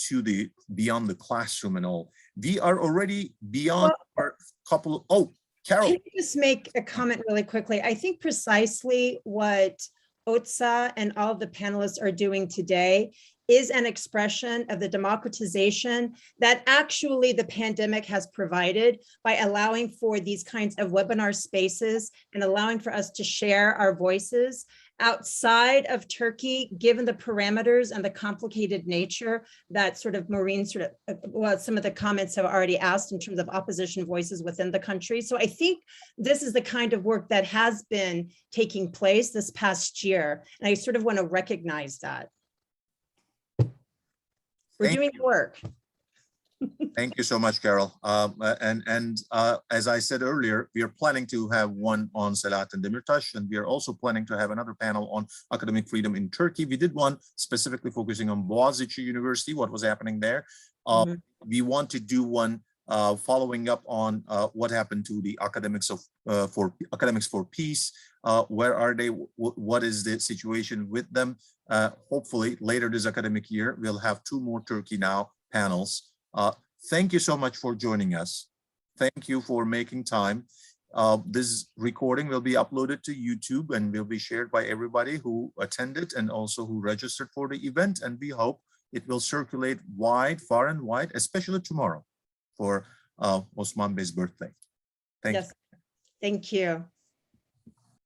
to the beyond the classroom and all. We are already beyond our couple. Oh, Carol. Can you just make a comment really quickly? I think precisely what OTSA and all of the panelists are doing today is an expression of the democratization that actually the pandemic has provided by allowing for these kinds of webinar spaces and allowing for us to share our voices outside of Turkey, given the parameters and the complicated nature that sort of Maureen some of the comments have already asked in terms of opposition voices within the country. So I think this is the kind of work that has been taking place this past year. And I sort of want to recognize that. We're doing work. Thank you so much, Carol. As I said earlier, we are planning to have one on Selahattin Demirtas, and we are also planning to have another panel on academic freedom in Turkey. We did one specifically focusing on Boğaziçi University, what was happening there. We want to do one following up on what happened to the academics for peace. Where are they? What is the situation with them? Hopefully later this academic year, we'll have 2 more Turkey Now panels. Thank you so much for joining us. Thank you for making time. This recording will be uploaded to YouTube and will be shared by everybody who attended and also who registered for the event. And we hope it will circulate wide, far and wide, especially tomorrow for Osman Bey's birthday. Thank you. Thank you.